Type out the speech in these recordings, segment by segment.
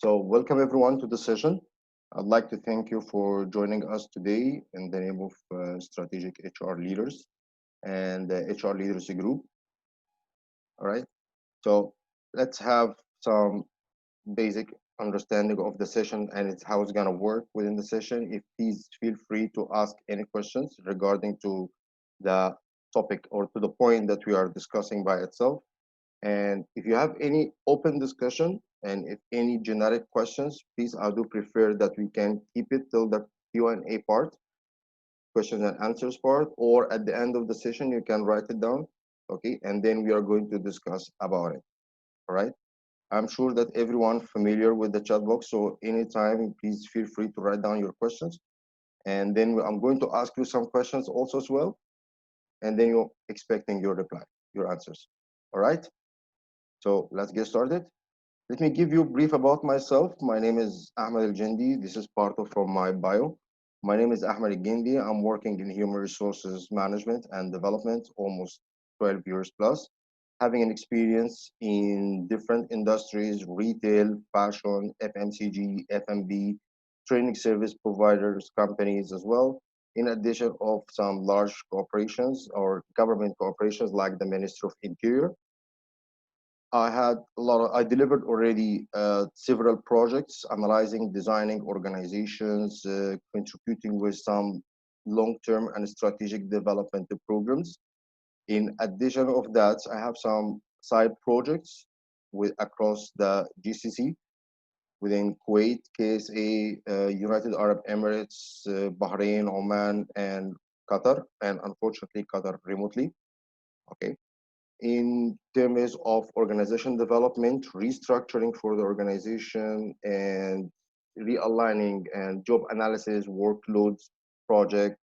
So welcome everyone to the session. I'd like to thank you for joining us today in the name of Strategic HR Leaders and the HR Leaders Group. All right. So let's have some basic understanding of the session and it's how it's going to work within the session. If please feel free to ask any questions regarding to the topic or to the point that we are discussing by itself. And if you have any open discussion and if any generic questions, please, I do prefer that we can keep it till the Q&A part, questions and answers part, or at the end of the session, you can write it down, okay? And then we are going to discuss about it, all right? I'm sure that everyone familiar with the chat box, so anytime, please feel free to write down your questions. And then I'm going to ask you some questions also as well, and then you're expecting your reply, your answers, all right? So let's get started. Let me give you a brief about myself. My name is Ahmed Al Jindi. This is part of from my bio. My name is Ahmed Al Jindi. I'm working in human resources management and development almost 12 years plus, having an experience in different industries, retail, fashion, FMCG, FMB, training service providers, companies as well, in addition of some large corporations or government corporations like the Ministry of Interior. I delivered already several projects, analyzing, designing organizations, contributing with some long-term and strategic development programs. In addition of that, I have some side projects with across the GCC, within Kuwait, KSA, United Arab Emirates, Bahrain, Oman, and Qatar, and unfortunately Qatar remotely. Okay, in terms of organization development, restructuring for the organization, and realigning and job analysis, workloads project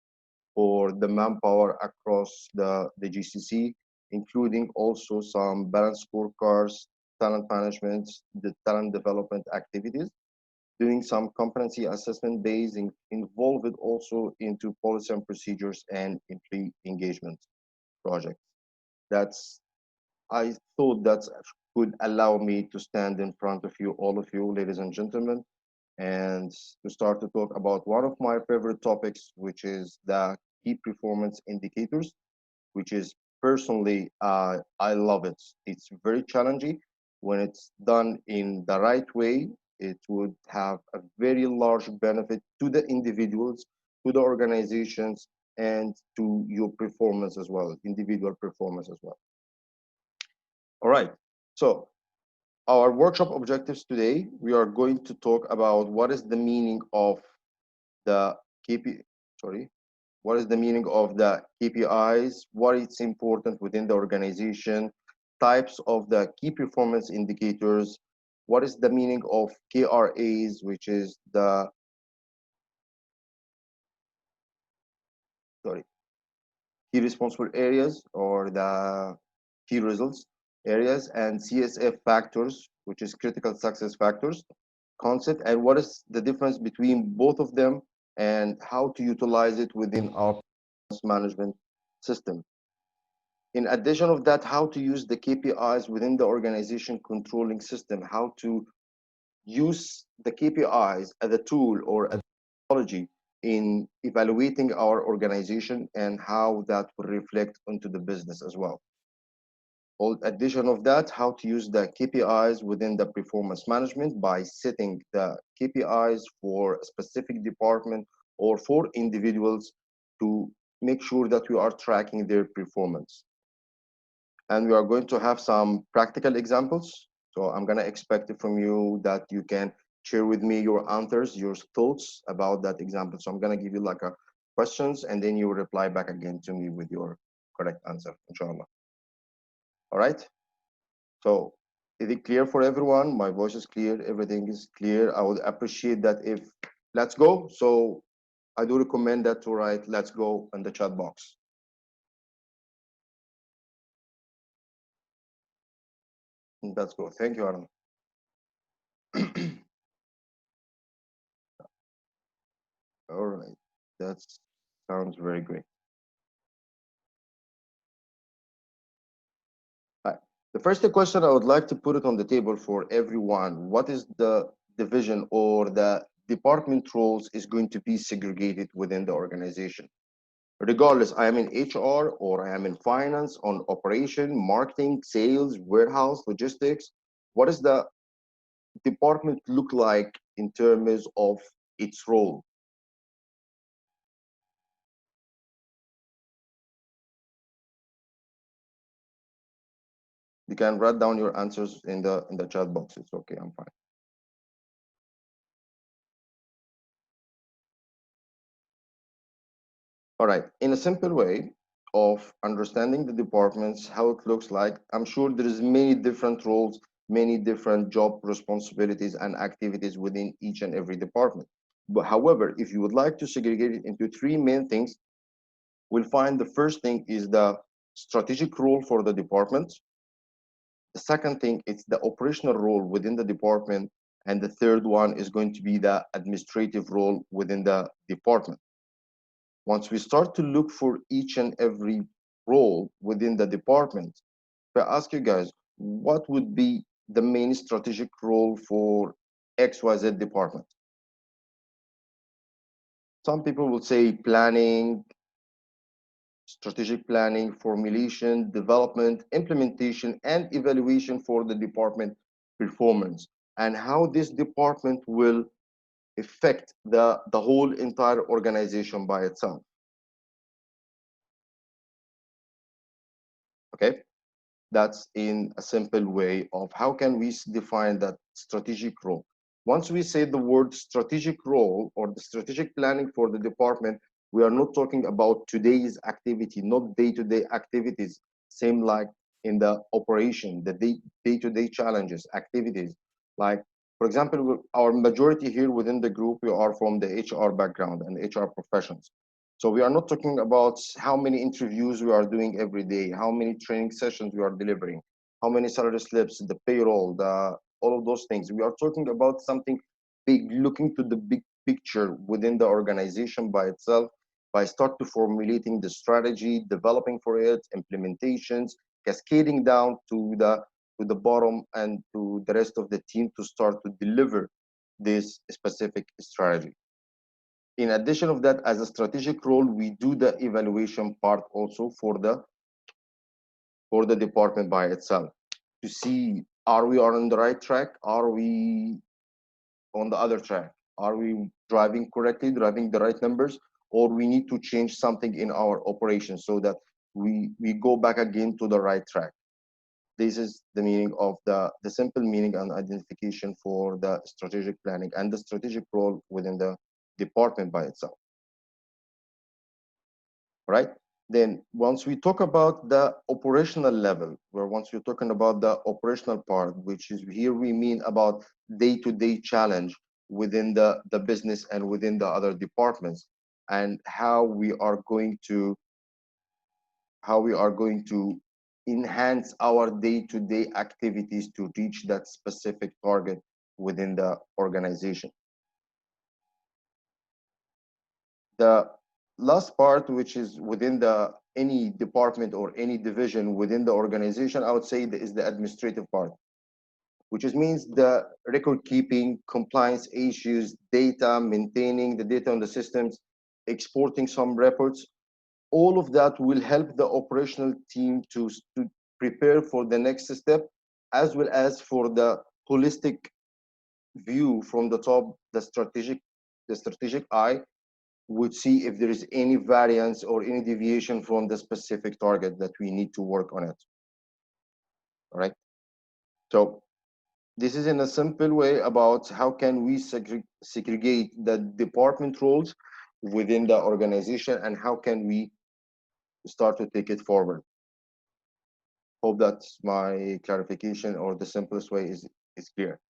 for the manpower across the GCC, including also some balance scorecards, talent management, the talent development activities, doing some competency assessment based involved also into policy and procedures and employee engagement projects. That's I thought that could allow me to stand in front of you, all of you, ladies and gentlemen, and to start to talk about one of my favorite topics, which is the key performance indicators, which is personally, I love it. It's very challenging. When it's done in the right way, it would have a very large benefit to the individuals, to the organizations, and to your performance as well, individual performance as well. All right. So our workshop objectives today, we are going to talk about what is the meaning of the KP, sorry, what is the meaning of the KPIs, what is important within the organization, types of the key performance indicators, what is the meaning of KRAs, which is the, sorry, key responsible areas or the key results areas, and CSF factors, which is critical success factors concept, and what is the difference between both of them and how to utilize it within our management system. In addition of that, how to use the KPIs within the organization controlling system, how to use the KPIs as a tool or a technology in evaluating our organization and how that will reflect onto the business as well. In addition of that, how to use the KPIs within the performance management by setting the KPIs for a specific department or for individuals to make sure that we are tracking their performance. And we are going to have some practical examples. So I'm going to expect it from you that you can share with me your answers, your thoughts about that example. So I'm going to give you like a questions and then you reply back again to me with your correct answer, inshallah. All right. So is it clear for everyone? My voice is clear. Everything is clear. I would appreciate that if let's go. So I do recommend that to write let's go in the chat box. Let's go. Thank you, Aaron. All right. That sounds very great. All right. The first question I would like to put it on the table for everyone. What is the division or the department roles is going to be segregated within the organization. Regardless, I am in HR or I am in finance, on operation, marketing, sales, warehouse, logistics. What does the department look like in terms of its role? You can write down your answers in the chat box. It's okay, I'm fine. All right, in a simple way of understanding the departments, how it looks like, I'm sure there is many different roles, many different job responsibilities and activities within each and every department. But however, if you would like to segregate it into three main things, we'll find the first thing is the strategic role for the department. The second thing is the operational role within the department. And the third one is going to be the administrative role within the department. Once we start to look for each and every role within the department, if I ask you guys, what would be the main strategic role for XYZ department? Some people will say planning, strategic planning, formulation, development, implementation, and evaluation for the department performance, and how this department will affect the whole entire organization by itself. Okay, that's in a simple way of how can we define that strategic role. Once we say the word strategic role or the strategic planning for the department, we are not talking about today's activity, not day-to-day activities, same like in the operation, the day-to-day challenges, activities. Like, for example, our majority here within the group, we are from the HR background and HR professions. So we are not talking about how many interviews we are doing every day, how many training sessions we are delivering, how many salary slips, the payroll, the all of those things. We are talking about something big, looking to the big picture within the organization by itself, by start to formulating the strategy, developing for it, implementations, cascading down to the bottom and to the rest of the team to start to deliver this specific strategy. In addition of that, as a strategic role, we do the evaluation part also for the department by itself to see, are we on the right track, are we on the other track, are we driving correctly, driving the right numbers, or we need to change something in our operation so that we go back again to the right track. This is the meaning of the simple meaning and identification for the strategic planning and the strategic role within the department by itself. Right? Then once we talk about the operational level, where once we're talking about the operational part, which is here we mean about day-to-day challenge within the business and within the other departments, and how we are going to enhance our day-to-day activities to reach that specific target within the organization. The last part, which is within the any department or any division within the organization, I would say is the administrative part, which is means the record keeping, compliance issues, data, maintaining the data on the systems, exporting some reports. All of that will help the operational team to prepare for the next step, as well as for the holistic view from the top, the strategic eye would see if there is any variance or any deviation from the specific target that we need to work on it. All right. So this is in a simple way about how can we segregate the department roles within the organization and how can we start to take it forward. Hope that's my clarification or the simplest way is clear.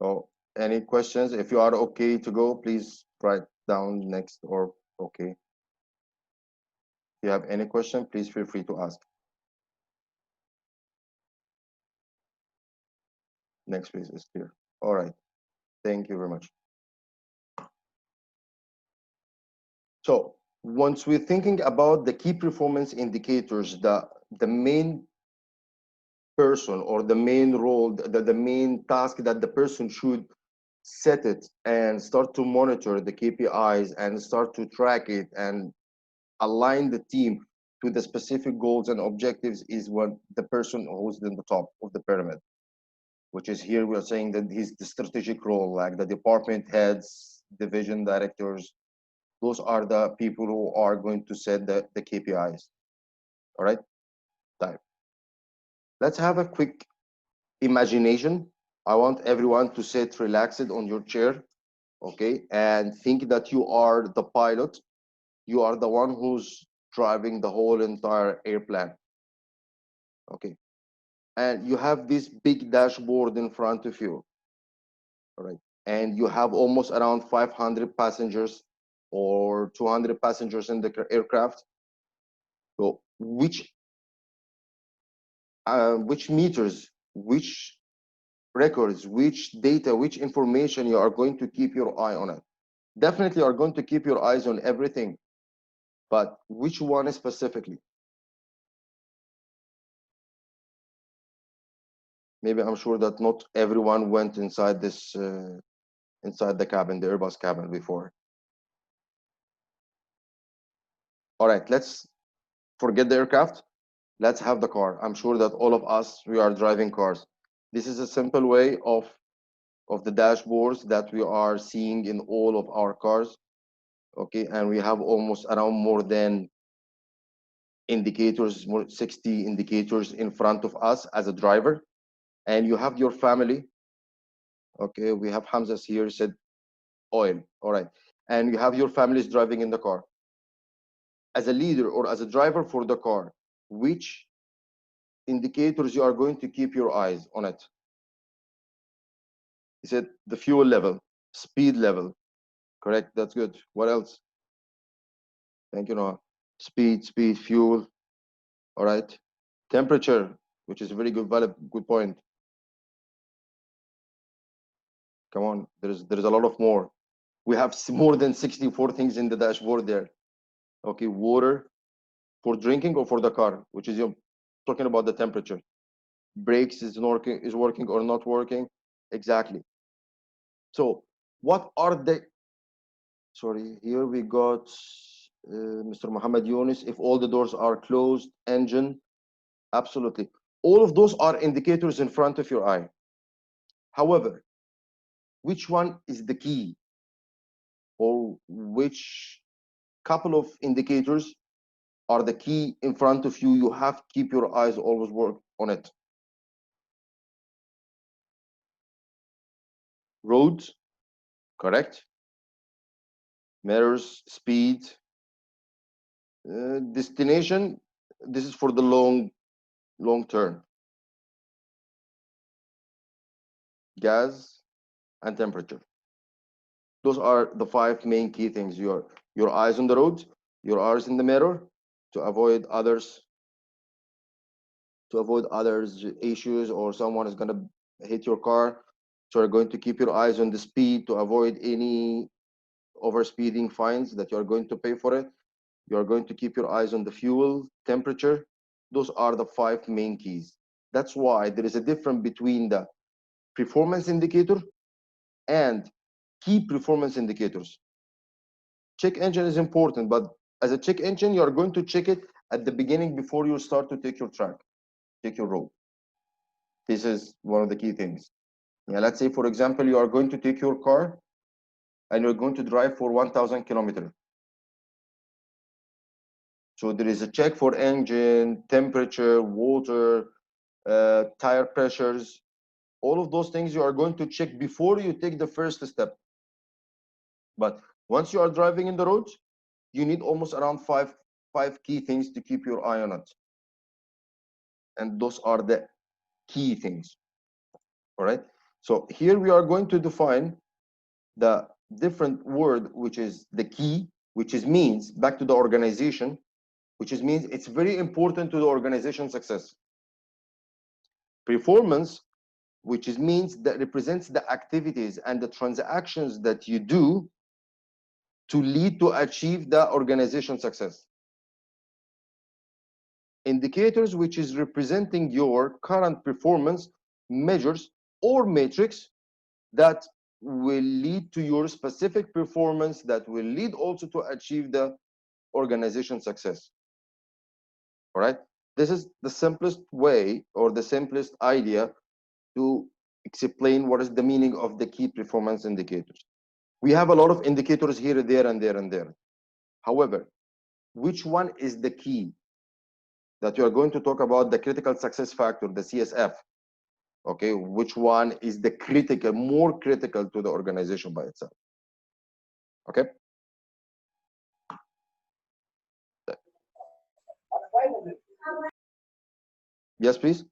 So any questions? If you are okay to go, please write down next or okay. If you have any question, please feel free to ask. Next please is clear. All right. Thank you very much. So once we're thinking about the key performance indicators, the main person or the main role, the main task that the person should set it and start to monitor the KPIs and start to track it and align the team to the specific goals and objectives is what the person who's in the top of the pyramid, which is here we are saying that he's the strategic role, like the department heads, division directors. Those are the people who are going to set the KPIs. All right, time. Let's have a quick imagination. I want everyone to sit relaxed on your chair, okay, and think that you are the pilot. You are the one who's driving the whole entire airplane, okay, and you have this big dashboard in front of you, all right, and you have almost around 500 passengers or 200 passengers in the aircraft. So which meters, which records, which data, which information you are going to keep your eye on it? Definitely are going to keep your eyes on everything, but which one specifically? Maybe I'm sure that not everyone went inside this inside the cabin, the Airbus cabin before. All right, let's forget the aircraft. Let's have the car. I'm sure that all of us, we are driving cars. This is a simple way of the dashboards that we are seeing in all of our cars, okay, and we have almost around more than indicators, more 60 indicators in front of us as a driver. And you have your family, okay, we have Hamza's here said oil, all right, and you have your families driving in the car. As a leader or as a driver for the car, which indicators you are going to keep your eyes on it? He said the fuel level, speed level. Correct, that's good. What else? Thank you, Noah. Speed, fuel. All right. Temperature, which is a very good, valid, good point. Come on, there's a lot of more. We have more than 64 things in the dashboard there. Okay, water for drinking or for the car, which is you're talking about the temperature. Brakes is working or not working. Exactly. So what are the, sorry, here we got Mr. Muhammad Yunus, if all the doors are closed, engine, absolutely. All of those are indicators in front of your eye. However, which one is the key, or which couple of indicators are the key in front of you? You have to keep your eyes always work on it. Roads, correct. Mirrors, speed, destination. This is for the long term. Gas and temperature. Those are the five main key things. Your eyes on the road, your eyes in the mirror, to avoid others, issues, or someone is going to hit your car. So you're going to keep your eyes on the speed to avoid any overspeeding fines that you're going to pay for it. You're going to keep your eyes on the fuel, temperature. Those are the five main keys. That's why there is a difference between the performance indicator and key performance indicators. Check engine is important, but as a check engine, you are going to check it at the beginning before you start to take your track, take your road. This is one of the key things. Yeah, let's say, for example, you are going to take your car and you're going to drive for 1,000 kilometers. So there is a check for engine, temperature, water, tire pressures. All of those things you are going to check before you take the first step. But once you are driving in the road, you need almost around five key things to keep your eye on it. And those are the key things. All right. So here we are going to define the different word, which is the key, which is means back to the organization, which is means it's very important to the organization success. Performance, which is means that represents the activities and the transactions that you do to lead to achieve the organization success. indicators which is representing your current performance measures or matrix that will lead to your specific performance, that will lead also to achieve the organization success. All right, this is the simplest way or the simplest idea to explain what is the meaning of the key performance indicators. We have a lot of indicators here, there, and there, and there. However, which one is the key that you are going to talk about, the critical success factor, the CSF? Okay, which one is the critical, more critical to the organization by itself? Okay. Yes, please.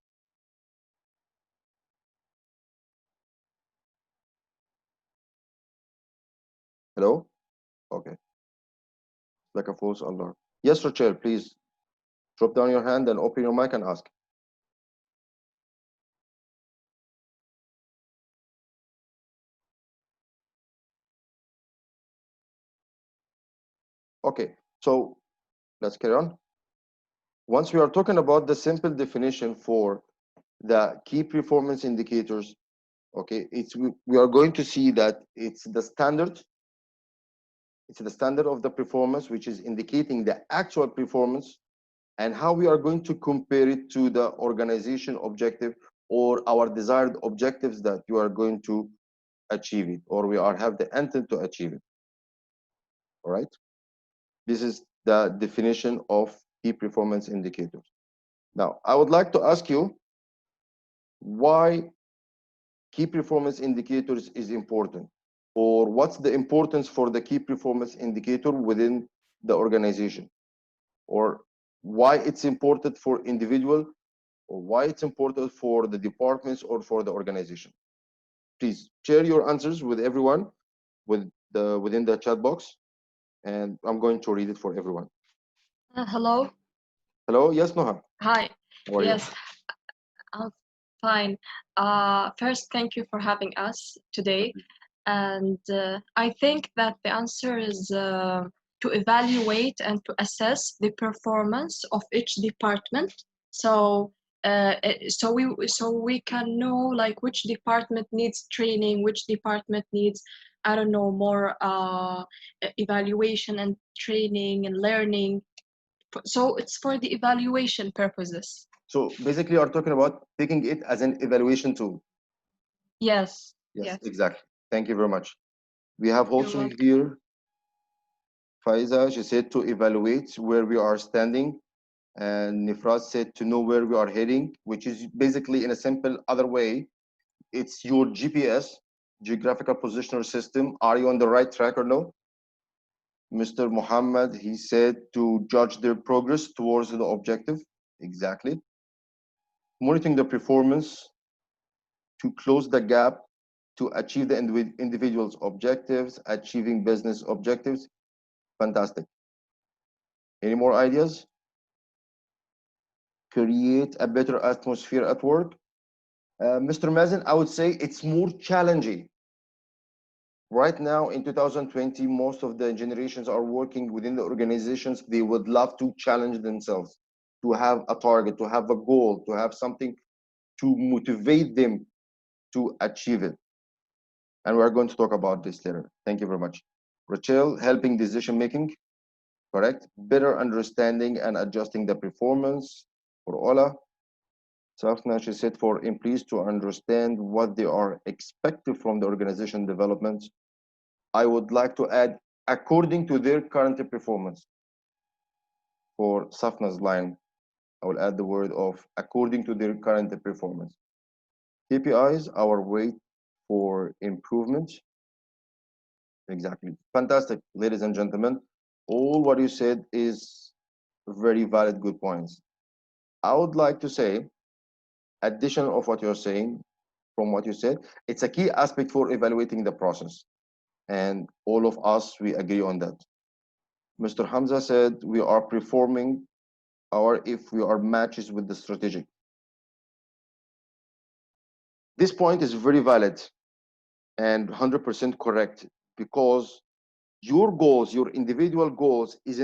Hello. Okay. Like a false alarm. Yes, Rachel, please drop down your hand and open your mic and ask. Okay, so let's carry on. Once we are talking about the simple definition for the key performance indicators, okay, we are going to see that it's the standard of the performance, which is indicating the actual performance and how we are going to compare it to the organization objective or our desired objectives that you are going to achieve it, or we are have the intent to achieve it. All right, this is the definition of key performance indicators. Now I would like to ask you why key performance indicators is important, or what's the importance for the key performance indicator within the organization, or why it's important for individual, or why it's important for the departments or for the organization. Please share your answers with everyone within the chat box, and I'm going to read it for everyone. Hello. Hello. Yes, Noha. Hi. How are Yes, you? I'm fine. First, thank you for having us today. And I think that the answer is to evaluate and to assess the performance of each department. So we can know like which department needs training, which department needs, I don't know, more evaluation and training and learning. So it's for the evaluation purposes. So basically, you are talking about taking it as an evaluation tool. Yes. Yes, exactly. Thank you very much. We have You're also welcome. here Faiza. She said to evaluate where we are standing, and Nifraz said to know where we are heading, which is basically in a simple other way. It's your GPS, geographical positioner system. Are you on the right track or no? Mr. Muhammad, he said to judge their progress towards the objective. Exactly. Monitoring the performance to close the gap to achieve the individual's objectives, achieving business objectives. Fantastic. Any more ideas? Create a better atmosphere at work. Mr. Mazen, I would say it's more challenging. Right now in 2020, most of the generations are working within the organizations. They would love to challenge themselves, to have a target, to have a goal, to have something to motivate them to achieve it. And we're going to talk about this later. Thank you very much. Rachel, helping decision making, correct? Better understanding and adjusting the performance. For Ola, Safna, she said for employees to understand what they are expected from the organization development. I would like to add according to their current performance. For Safna's line, I will add the word of according to their current performance. KPIs, our way for improvement. Exactly. Fantastic, ladies and gentlemen. All what you said is very valid, good points. I would like to say, addition of what you're saying, from what you said, it's a key aspect for evaluating the process. And all of us, we agree on that. Mr. Hamza said we are performing our if we are matches with the strategic. This point is very valid and 100% correct, because your goals, your individual goals is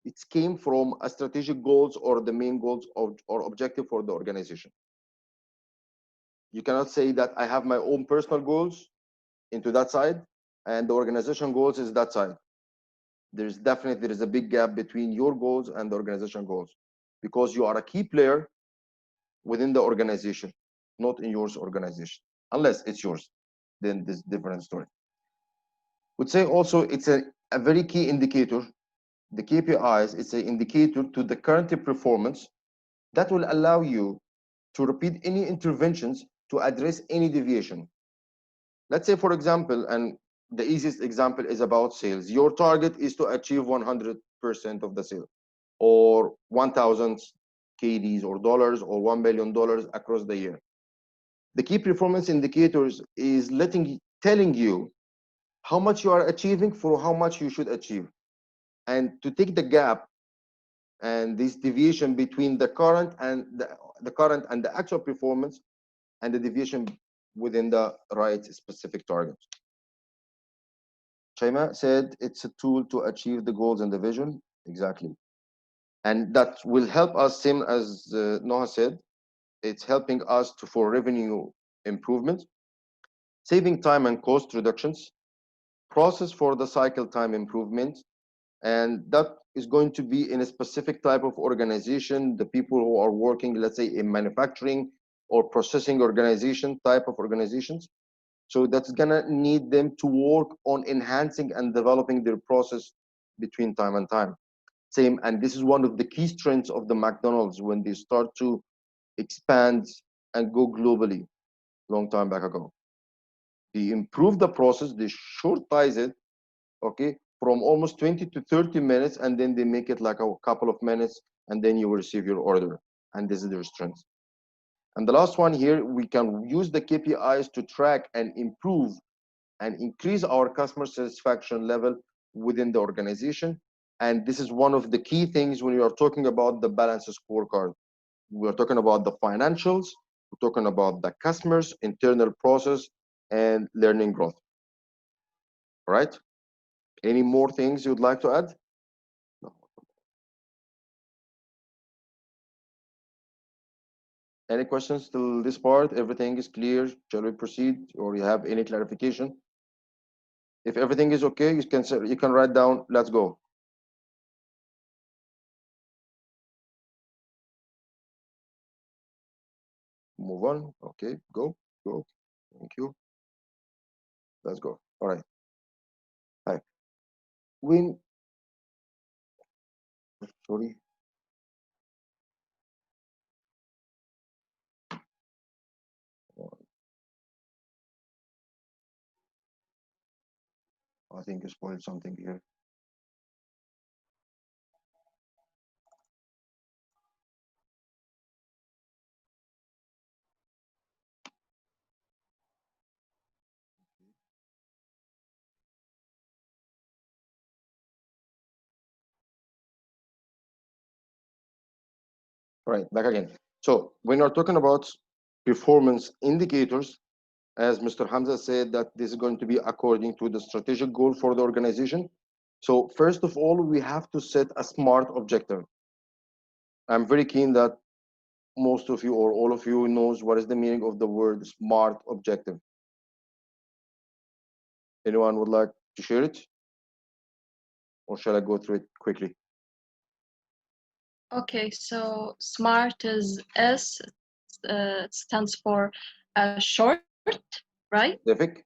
it came from a strategic goals or the main goals or objective for the organization. You cannot say that I have my own personal goals into that side and the organization goals is that side. There is a big gap between your goals and the organization goals, because you are a key player within the organization, not in yours organization, unless it's yours, then this different story. Would say also it's a very key indicator. The KPIs, it's an indicator to the current performance that will allow you to repeat any interventions to address any deviation. Let's say, for example, and the easiest example is about sales. Your target is to achieve 100% of the sale, or 1,000 KDs or dollars, or $1 billion across the year. The key performance indicators is telling you how much you are achieving for how much you should achieve, and to take the gap and this deviation between the current and the actual performance, and the deviation within the right specific target. Shaima said it's a tool to achieve the goals and the vision. Exactly. And that will help us, same as Noah said, it's helping us for revenue improvement, saving time and cost reductions, process for the cycle time improvement, and that is going to be in a specific type of organization, the people who are working, let's say, in manufacturing or processing organization type of organizations. So that's gonna need them to work on enhancing and developing their process between time and time. Same, and this is one of the key strengths of the McDonald's when they start to expand and go globally long time back ago. They improve the process, they shortize it, okay, from almost 20 to 30 minutes, and then they make it like a couple of minutes, and then you will receive your order. And this is their strength. And the last one here, we can use the KPIs to track and improve and increase our customer satisfaction level within the organization. And this is one of the key things when you are talking about the balanced scorecard. We're talking about the financials, we're talking about the customers, internal process, and learning growth. All right? Any more things you'd like to add? No. Any questions till this part? Everything is clear? Shall we proceed, or you have any clarification? If everything is okay, you can write down, let's go. Move on. Okay, go. Thank you. Let's go. All right. Hi. When, sorry. I think you spoiled something here. All right, back again. So when you're talking about performance indicators, as Mr. Hamza said, that this is going to be according to the strategic goal for the organization. So first of all, we have to set a SMART objective. I'm very keen that most of you or all of you knows what is the meaning of the word SMART objective. Anyone would like to share it? Or shall I go through it quickly? Okay, so SMART is stands for short, right? Specific.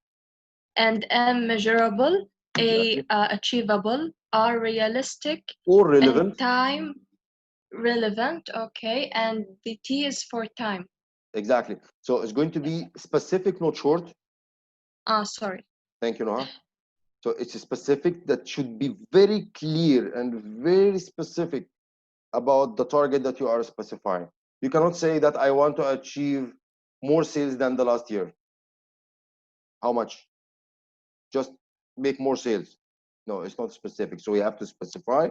And M measurable, Exactly. achievable, R realistic, Or and relevant. time relevant. Okay, and the T is for time. Exactly. So it's going to be specific, not short. Sorry. Thank you, Noah. So it's specific, that should be very clear and very specific about the target that you are specifying. You cannot say that I want to achieve more sales than the last year. How much? Just make more sales. No, it's not specific. So you have to specify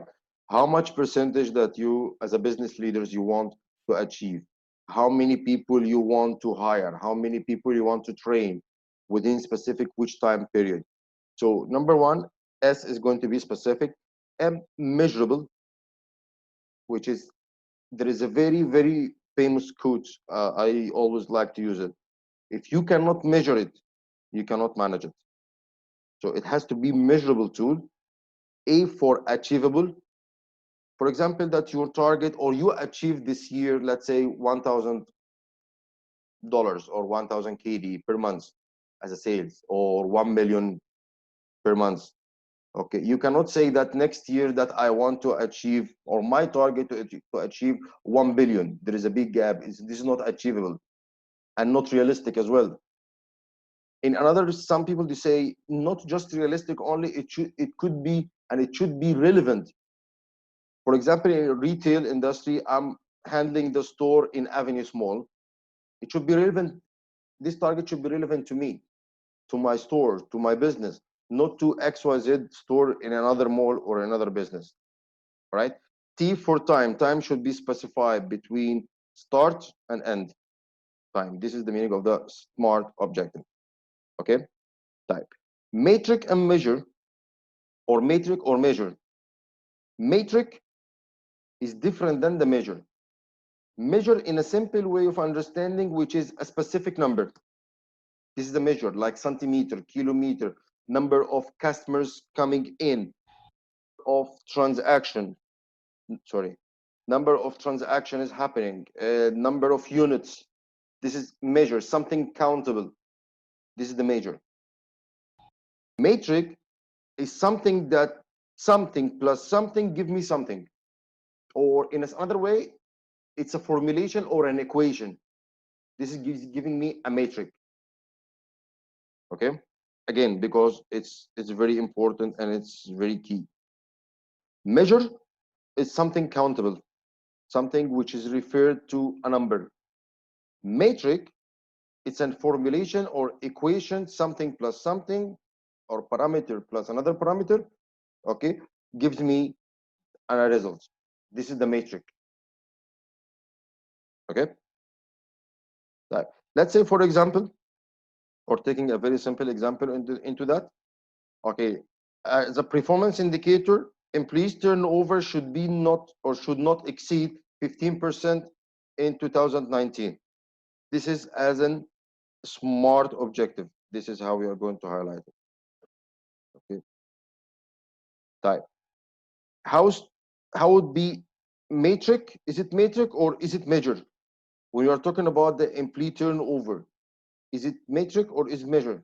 how much percentage that you, as a business leaders, you want to achieve, how many people you want to hire, how many people you want to train within specific which time period. So number one, S is going to be specific. M, measurable. which is, there is a very, very famous quote. I always like to use it. If you cannot measure it, you cannot manage it. So it has to be measurable tool. A, for achievable. For example, that your target or you achieve this year, let's say $1,000 or 1,000 KD per month as a sales, or 1 million per month. Okay, you cannot say that next year that I want to achieve, or my target to achieve 1 billion. There is a big gap. This is not achievable and not realistic as well. In another, some people, they say not just realistic only, it could be, and it should be relevant. For example, in retail industry, I'm handling the store in Avenue Mall. It should be relevant. This target should be relevant to me, to my store, to my business, not to XYZ store in another mall or another business, right? T, for time. Time should be specified between start and end time. This is the meaning of the SMART objective. Okay, type. Metric and measure, or metric or measure. Metric is different than the measure. Measure in a simple way of understanding, which is a specific number. This is the measure, like centimeter, kilometer, number of customers coming in, of transaction, sorry, number of transaction is happening, number of units. This is measure, something countable. This is the measure. Metric is something that something plus something give me something, or in another way, it's a formulation or an equation. This is giving me a metric. Okay, again, because it's very important and it's very key. Measure is something countable, something which is referred to a number. Metric, it's a formulation or equation, something plus something, or parameter plus another parameter, okay, gives me a result. This is the metric. Okay, let's say, for example, or taking a very simple example into that. Okay, the performance indicator, employees turnover should be not, or should not exceed 15% in 2019. This is as an SMART objective. This is how we are going to highlight it. Okay, type. How would be metric? Is it metric or is it measure? When you are talking about the employee turnover, is it metric or is measure?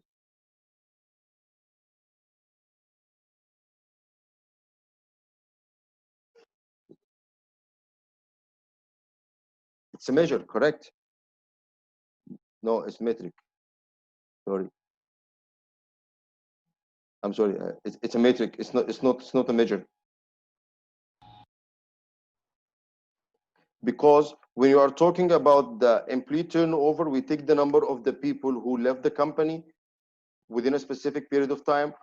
It's a measure, correct? No, it's metric. Sorry, I'm sorry. It's a metric. It's not. It's not. It's not a measure. Because when you are talking about the employee turnover, we take the number of the people who left the company within a specific period of time,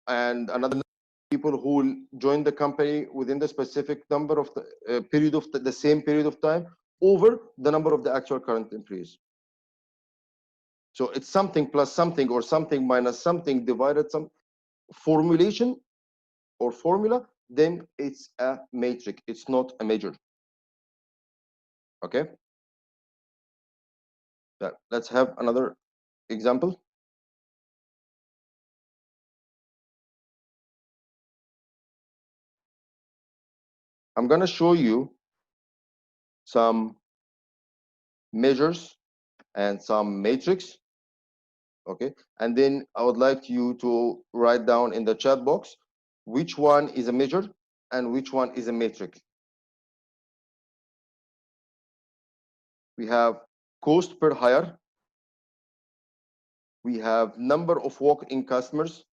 and another people who joined the company within the specific number of the period of the same period of time, over the number of the actual current employees. So it's something plus something, or something minus something, divided some formulation or formula, then it's a matrix. It's not a measure. Okay. Let's have another example. I'm going to show you some measures and some matrix. Okay, and then I would like you to write down in the chat box which one is a measure and which one is a matrix. We have cost per hire. We have number of walk-in customers,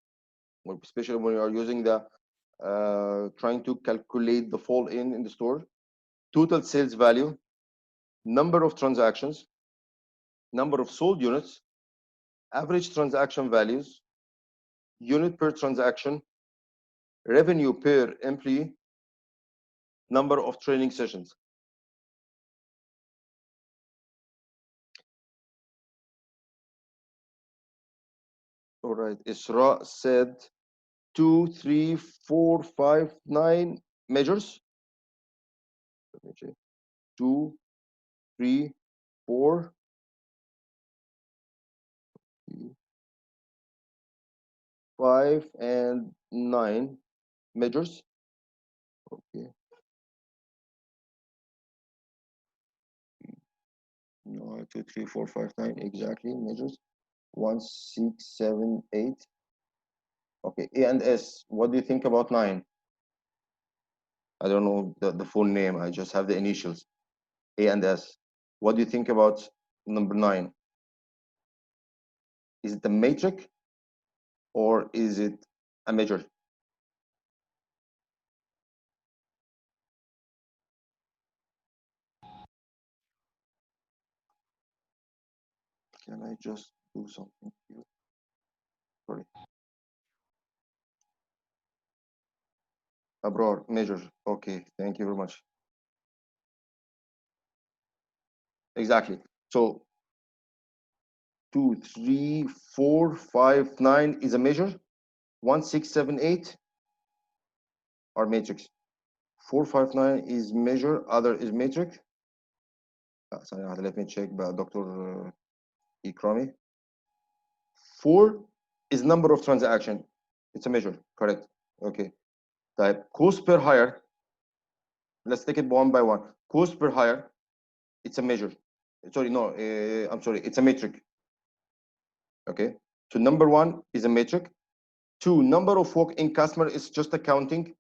especially when you are using the trying to calculate the fall in the store. Total sales value, number of transactions, number of sold units, average transaction values, unit per transaction, revenue per employee, number of training sessions. All right, Isra said 2, 3, 4, 5, 9 measures. Let me check. 2, 3, 4, 5, and 9 measures. Okay. No, 2, 3, 4, 5, 9 exactly measures. 1, 6, 7, 8. Okay, A and S. What do you think about 9? I don't know the full name. I just have the initials. A and S. What do you think about number 9? Is it a matrix or is it a measure? Can I just do something here? Sorry. Abroad, measure. Okay, thank you very much. Exactly. So 2, 3, 4, 5, 9 is a measure. 1, 6, 7, 8 are matrix. 4, 5, 9 is measure. Other is matrix. Sorry, let me check by Dr. Ikrami. 4 is number of transaction. It's a measure. Correct. Okay. Type cost per hire. Let's take it one by one. Cost per hire. It's a measure. Sorry, no. I'm sorry. It's a metric. Okay. So number 1 is a metric. 2, number of walk-in customer is just accounting.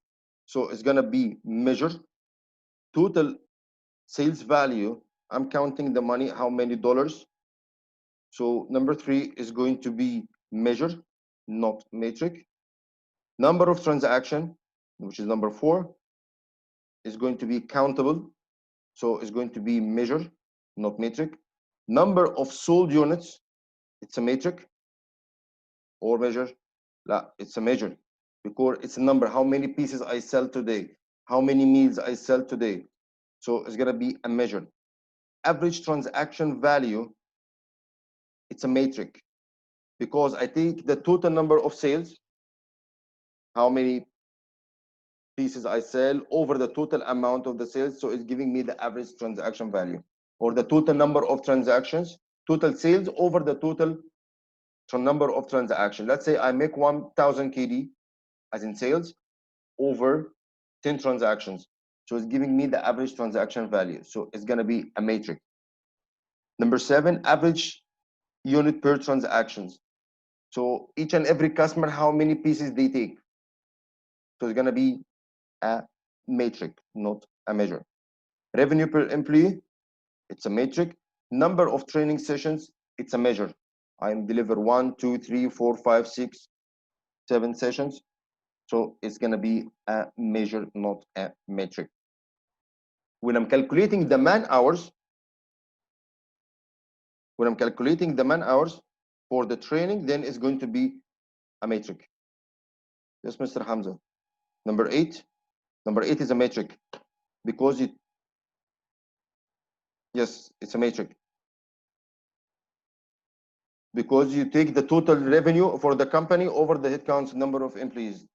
So it's gonna be measure. Total sales value. I'm counting the money. How many dollars? So number 3 is going to be measure, not metric. Number of transaction, which is number 4, is going to be countable. So it's going to be measure, not metric. Number of sold units, it's a metric or measure. La, it's a measure because it's a number. How many pieces I sell today? How many meals I sell today? So it's gonna be a measure. Average transaction value, it's a metric because I take the total number of sales, how many pieces I sell over the total amount of the sales. So it's giving me the average transaction value or the total number of transactions, total sales over the total number of transactions. Let's say I make 1000 KD as in sales over 10 transactions. So it's giving me the average transaction value. So it's going to be a matrix. Number 7, average unit per transactions. So each and every customer, how many pieces they take. So it's going to be a matrix, not a measure. Revenue per employee, it's a metric. Number of training sessions, it's a measure. I am deliver 1, 2, 3, 4, 5, 6, 7 sessions. So it's going to be a measure, not a metric. When I'm calculating the man hours, for the training, then it's going to be a metric. Yes, Mr. Hamza. Number 8 is a metric because yes, it's a metric because you take the total revenue for the company over the headcount number of employees,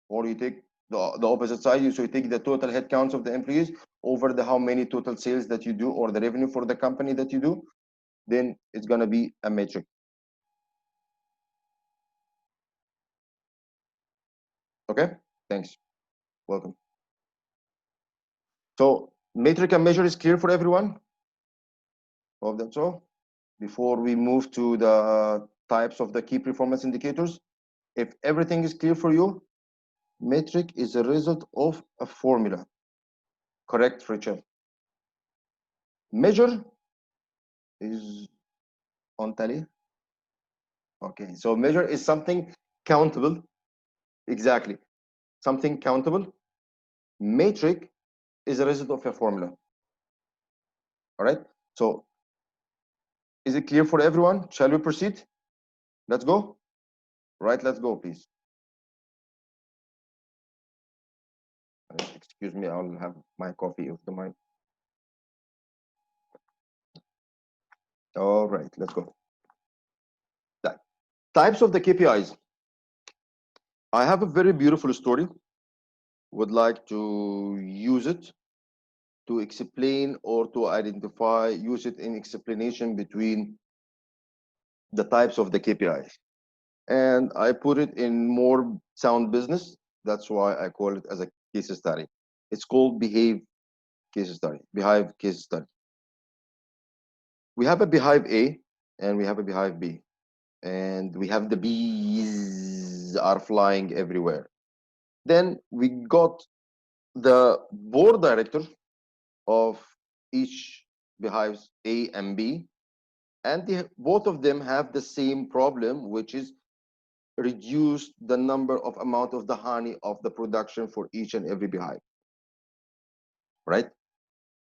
or you take the opposite side. So you take the total headcounts of the employees over the how many total sales that you do or the revenue for the company that you do, then it's going to be a metric. Okay, thanks, welcome. So metric and measure is clear for everyone? Hope that's all. Before we move to the types of the key performance indicators, if everything is clear for you, metric is a result of a formula. Correct, Richard? Measure is on tally. Okay, so measure is something countable. Exactly, something countable. Metric is a result of a formula. All right, so is it clear for everyone? Shall we proceed? Let's go. Right, let's go, please. Excuse me, I'll have my coffee if the mind. All right, let's go. Types of the KPIs. I have a very beautiful story would like to use it to explain or to identify, use it in explanation between the types of the KPIs. And I put it in more sound business. That's why I call it as a case study. It's called behave case study, behave case study. We have a beehive A and we have a beehive B, and we have the bees are flying everywhere. Then we got the board director of each beehives A and B, and both of them have the same problem, which is reduce the number of amount of the honey of the production for each and every beehive, right?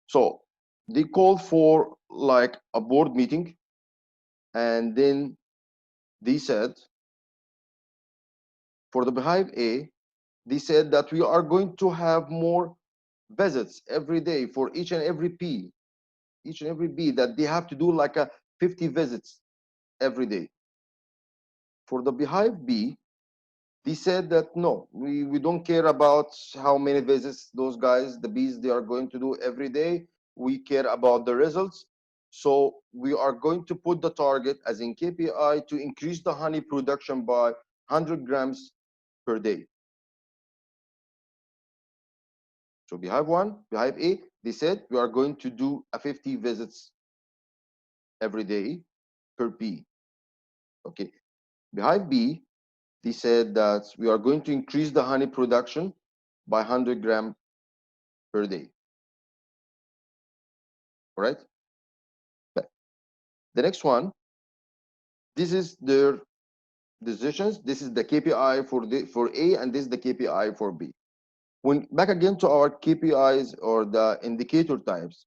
So they called for like a board meeting, and then they said for the beehive A, they said that we are going to have more visits every day for each and every bee, each and every bee, that they have to do like a 50 visits every day. For the beehive B, they said that no, we don't care about how many visits those guys, the bees, they are going to do every day. We care about the results. So we are going to put the target as in KPI to increase the honey production by 100 grams per day. So beehive one, beehive A, they said we are going to do a 50 visits every day per bee. Okay. Beehive B, they said that we are going to increase the honey production by 100 grams per day. All right. The next one, this is their decisions. This is the KPI for A, and this is the KPI for B. When back again to our KPIs or the indicator types,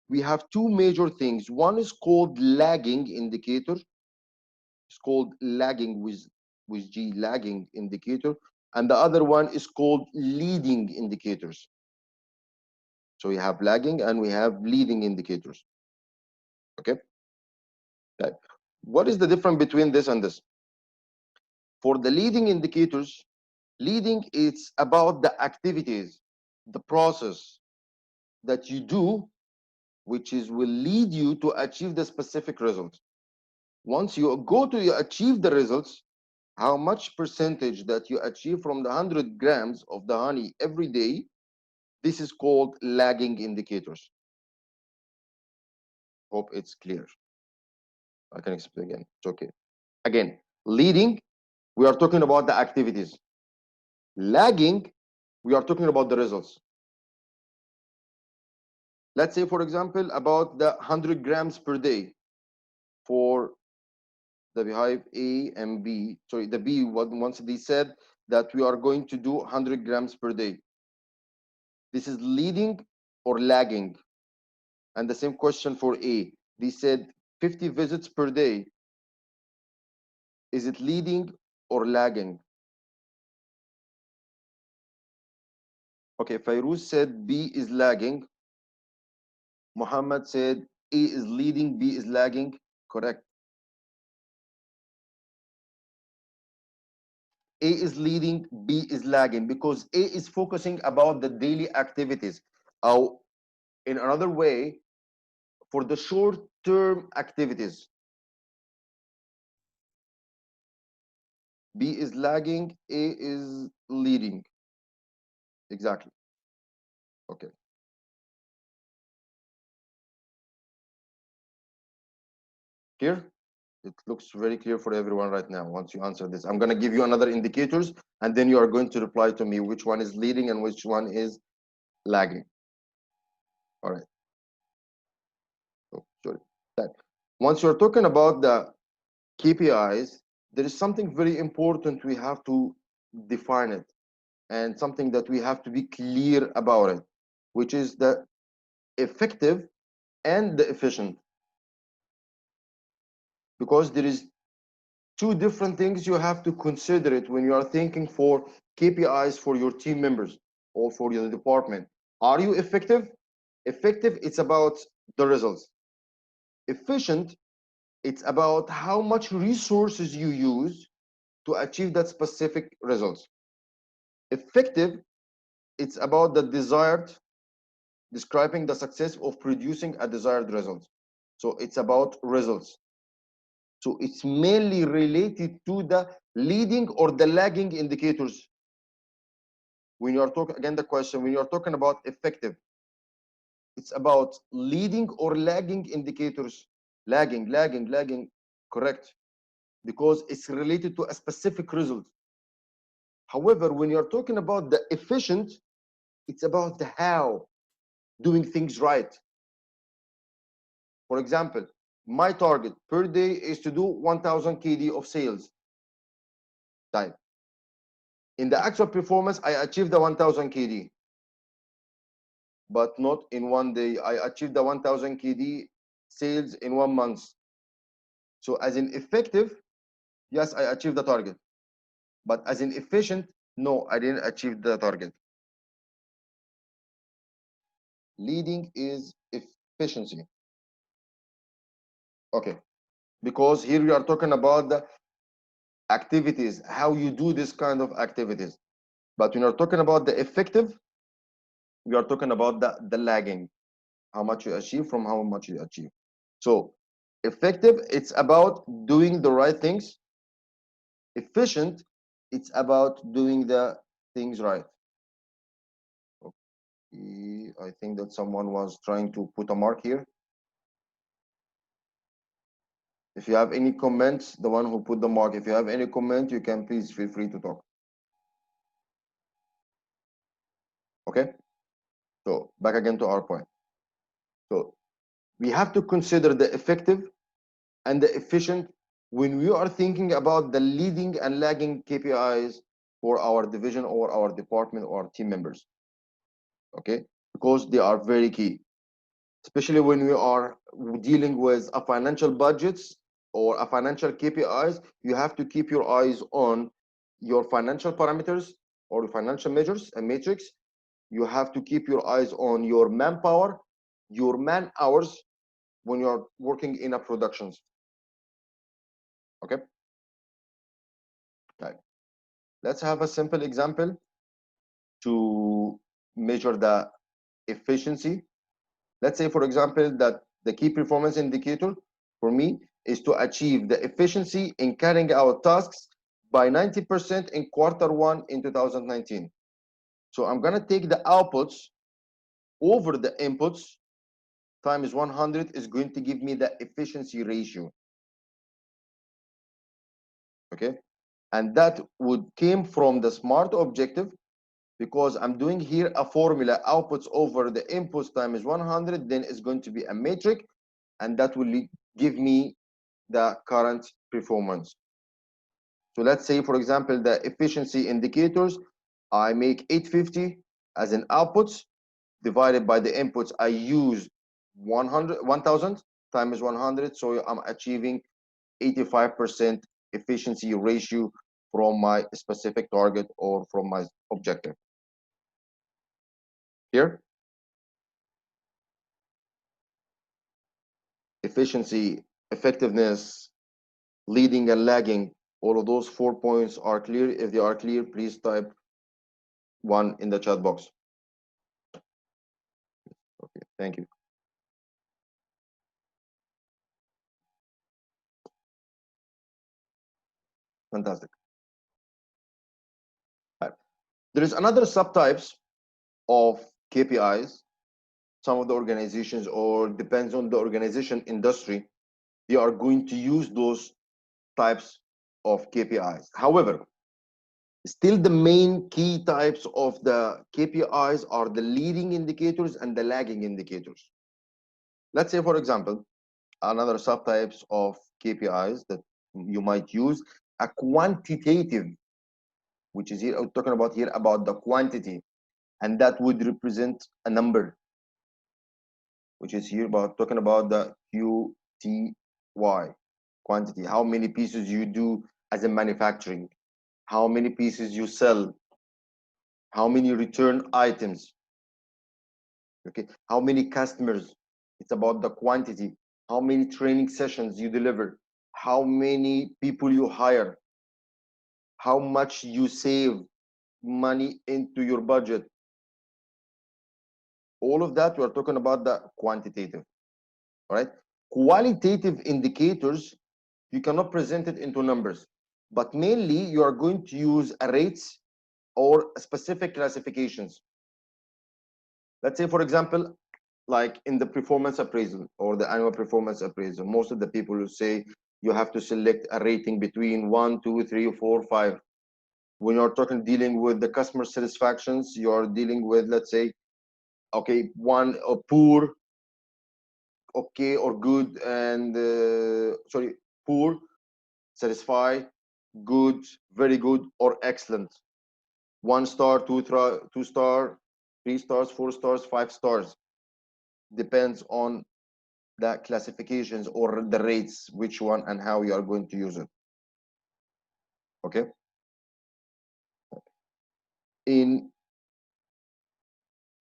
we have two major things. One is called lagging indicator. It's called lagging with G, lagging indicator, and the other one is called leading indicators. So we have lagging and we have leading indicators. Okay. Right. What is the difference between this and this? For the leading indicators, leading it's about the activities, the process that you do, which is will lead you to achieve the specific results. Once you go to you achieve the results, how much percentage that you achieve from the 100 grams of the honey every day, this is called lagging indicators. Hope it's clear. I can explain again. It's okay. Again, leading, we are talking about the activities. Lagging, we are talking about the results. Let's say, for example, about the 100 grams per day for the beehive A and B. Sorry, the B, once they said that we are going to do 100 grams per day. This is leading or lagging? And the same question for A. They said 50 visits per day. Is it leading or lagging? Okay, Fairuz said B is lagging. Muhammad said A is leading, B is lagging. Correct. A is leading, B is lagging, because A is focusing about the daily activities. In another way, for the short-term activities. B is lagging, A is leading. Exactly. Okay. Clear? It looks very clear for everyone right now. Once you answer this, I'm going to give you another indicators, and then you are going to reply to me which one is leading and which one is lagging. All right. Oh, sorry. That. Once you're talking about the KPIs, there is something very important we have to define it, and something that we have to be clear about it, which is the effective and the efficient. Because there is two different things you have to consider it when you are thinking for KPIs for your team members or for your department. Are you effective? Effective, it's about the results. Efficient, it's about how much resources you use to achieve that specific results. Effective, it's about the desired, describing the success of producing a desired result. So it's about results. So it's mainly related to the leading or the lagging indicators. When you are talking, again, the question, when you are talking about effective, it's about leading or lagging indicators. Lagging, correct, because it's related to a specific result. However, when you're talking about the efficient, it's about the how, doing things right. For example, my target per day is to do 1000 KD of sales time. In the actual performance, I achieved the 1000 KD, but not in one day. I achieved the 1000 KD sales in 1 month. So as in effective, yes, I achieved the target. But as in efficient, no, I didn't achieve the target. Leading is efficiency. Okay, because here we are talking about the activities, how you do this kind of activities. But when you're talking about the effective, we are talking about the lagging, how much you achieve from how much you achieve. So effective, it's about doing the right things. Efficient, it's about doing the things right. Okay, I think that someone was trying to put a mark here. If you have any comments, the one who put the mark, if you have any comment, you can please feel free to talk. Okay, so back again to our point. So we have to consider the effective and the efficient when we are thinking about the leading and lagging KPIs for our division or our department or team members. Okay, because they are very key, especially when we are dealing with a financial budgets or a financial KPIs. You have to keep your eyes on your financial parameters or financial measures and metrics. You have to keep your eyes on your manpower, your man hours when you're working in a productions. Okay, right. Let's have a simple example to measure the efficiency. Let's say, for example, that the key performance indicator for me is to achieve the efficiency in carrying out tasks by 90% in Q1 in 2019. So I'm going to take the outputs over the inputs times 100 is going to give me the efficiency ratio. Okay, and that would came from the SMART objective, because I'm doing here a formula, outputs over the inputs times 100, then it's going to be a metric, and that will give me the current performance. So let's say, for example, the efficiency indicators, I make 850 as an outputs, divided by the inputs, I use 1000 times 100, so I'm achieving 85% efficiency ratio from my specific target or from my objective. Here, efficiency, effectiveness, leading and lagging, all of those 4 points are clear. If they are clear, please type 1 in the chat box. Okay, thank you. Fantastic. Right. There is another subtypes of KPIs. Some of the organizations, or depends on the organization industry, they are going to use those types of KPIs. However, still the main key types of the KPIs are the leading indicators and the lagging indicators. Let's say, for example, another subtypes of KPIs that you might use, a quantitative, which is here I'm talking about here about the quantity, and that would represent a number, which is here about talking about the QTY, quantity, how many pieces you do as a manufacturing, how many pieces you sell, how many return items, okay, how many customers. It's about the quantity, how many training sessions you deliver, how many people you hire, how much you save money into your budget. All of that, we're talking about the quantitative. All right. Qualitative indicators, you cannot present it into numbers, but mainly you are going to use rates or specific classifications. Let's say, for example, like in the performance appraisal or the annual performance appraisal, most of the people will say you have to select a rating between 1, 2, 3, 4, 5. When you're talking dealing with the customer satisfactions, you're dealing with, let's say, okay, one or poor, okay, or good, and sorry, poor, satisfy, good, very good, or excellent. 1 star, 2 star, 3 stars, 4 stars, 5 stars. Depends on the classifications or the rates, which one and how you are going to use it. Okay. In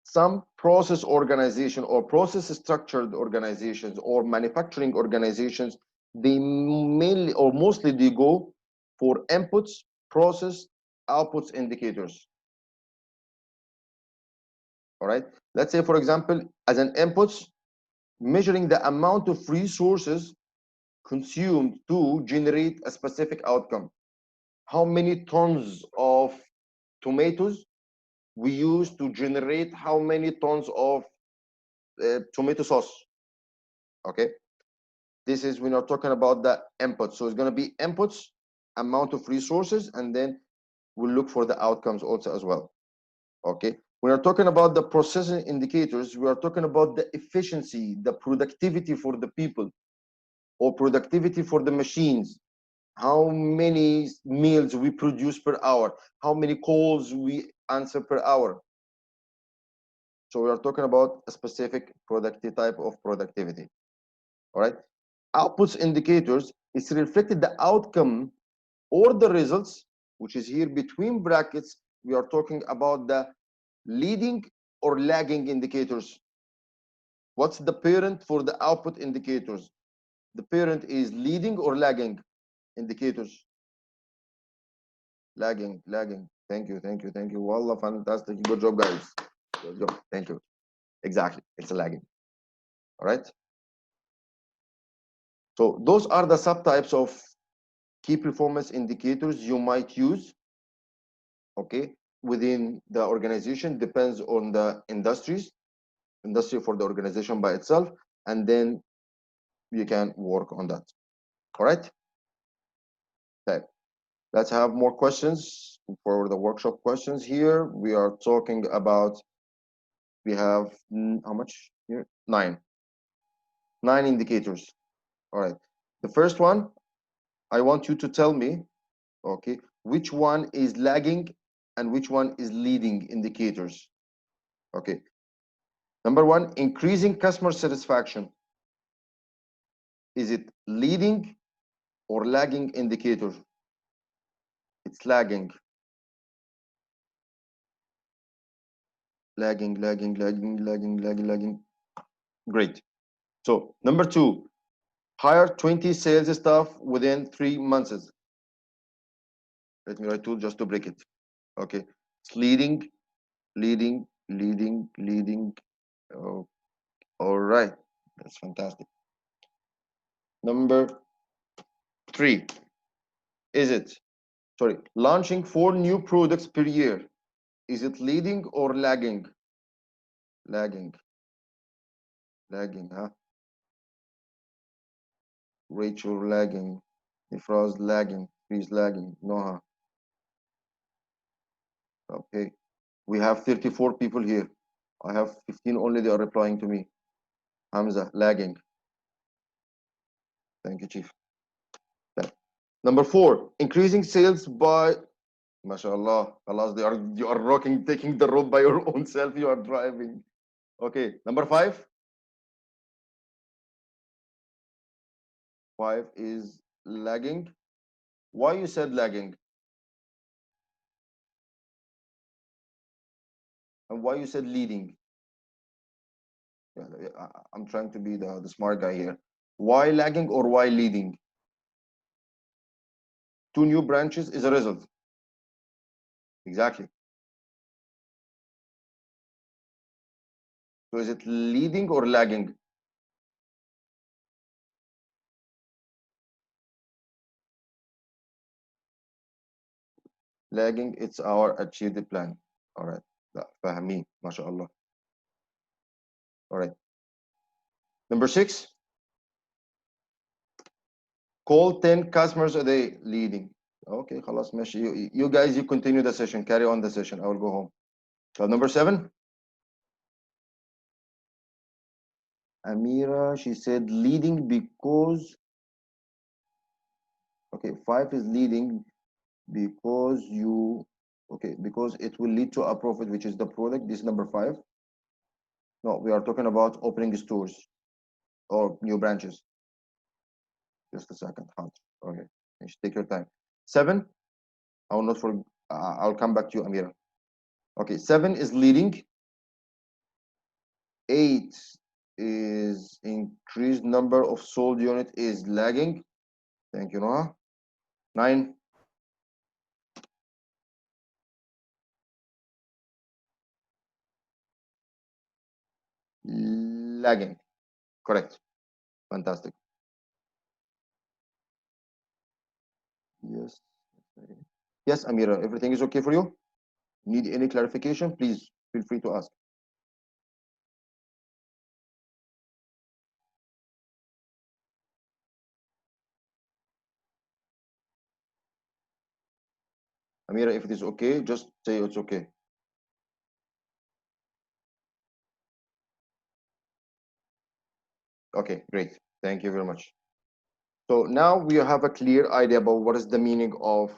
some process organization or process structured organizations or manufacturing organizations, they mainly or mostly they go for inputs, process, outputs indicators. All right. Let's say, for example, as an inputs, measuring the amount of resources consumed to generate a specific outcome. How many tons of tomatoes we use to generate how many tons of tomato sauce. Okay, this is when you're talking about the input. So it's going to be inputs, amount of resources, and then we'll look for the outcomes also as well. Okay, when you're talking about the processing indicators, we are talking about the efficiency, the productivity for the people or productivity for the machines. How many meals we produce per hour, how many calls we answer per hour. So we are talking about a specific productive type of productivity. All right. Outputs indicators is reflected the outcome or the results, which is here between brackets. We are talking about the leading or lagging indicators. What's the parent for the output indicators? The parent is leading or lagging indicators. Lagging, lagging. Thank you, thank you, thank you. Wallah, fantastic. Good job, guys. Good job. Thank you. Exactly. It's a lagging. All right. So those are the subtypes of key performance indicators you might use, okay, within the organization. Depends on the industry for the organization by itself, and then you can work on that. All right. Okay. Let's have more questions for the workshop questions here. We are talking about, we have how much here? Nine indicators. All right. The first one, I want you to tell me, okay, which one is lagging and which one is leading indicators. Okay. Number one, increasing customer satisfaction. Is it leading or lagging indicator? It's lagging. Lagging. Great. So number two, hire 20 sales staff within 3 months. Let me write two just to break it. Okay. It's leading. Oh, all right. That's fantastic. Number three, is it, sorry, launching 4 new products per year? Is it leading or lagging? Lagging, huh? Rachel lagging, Ifraz lagging, Chris lagging, Noah. Okay, we have 34 people here. I have 15 only, they are replying to me. Hamza lagging. Thank you, Chief. Okay. Number four, increasing sales by, mashallah, Allah, you are rocking, taking the road by your own self, you are driving. Okay, number five. Five is lagging. Why you said lagging? And why you said leading? Yeah, I'm trying to be the smart guy here. Why lagging or why leading? 2 new branches is a result. Exactly. So is it leading or lagging? Lagging, it's our achieved plan. All right. لا فاهمين ما شاء الله. All right. Number 6, call 10 customers a day, leading. Okay, خلاص ماشي. You guys, you continue the session, carry on the session. I will go home. So number 7, Amira, she said leading because, okay, 5 is leading because you, okay, because it will lead to a profit, which is the product. This is number 5. No, we are talking about opening stores or new branches. Just a second, Hunt. Okay, you should take your time. 7, I will not for, I'll come back to you, Amira. Okay, 7 is leading. 8 is increased number of sold unit is lagging. Thank you, Noah. 9, lagging. Correct. Fantastic. Yes. Yes, Amira, everything is okay for you? Need any clarification? Please feel free to ask. Amira, if it is okay, just say it's okay. Okay, great. Thank you very much. So now we have a clear idea about what is the meaning of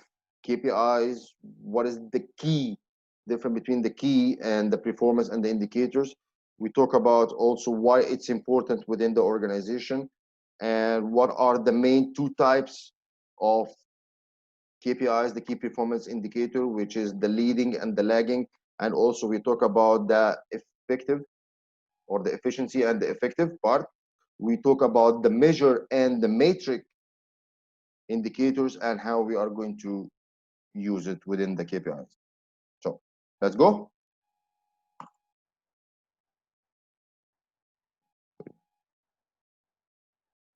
KPIs, what is the key difference between the key and the performance and the indicators. We talk about also why it's important within the organization and what are the main 2 types of KPIs, the key performance indicator, which is the leading and the lagging. And also we talk about the effective or the efficiency and the effective part. We talk about the measure and the metric indicators and how we are going to use it within the KPIs. So let's go.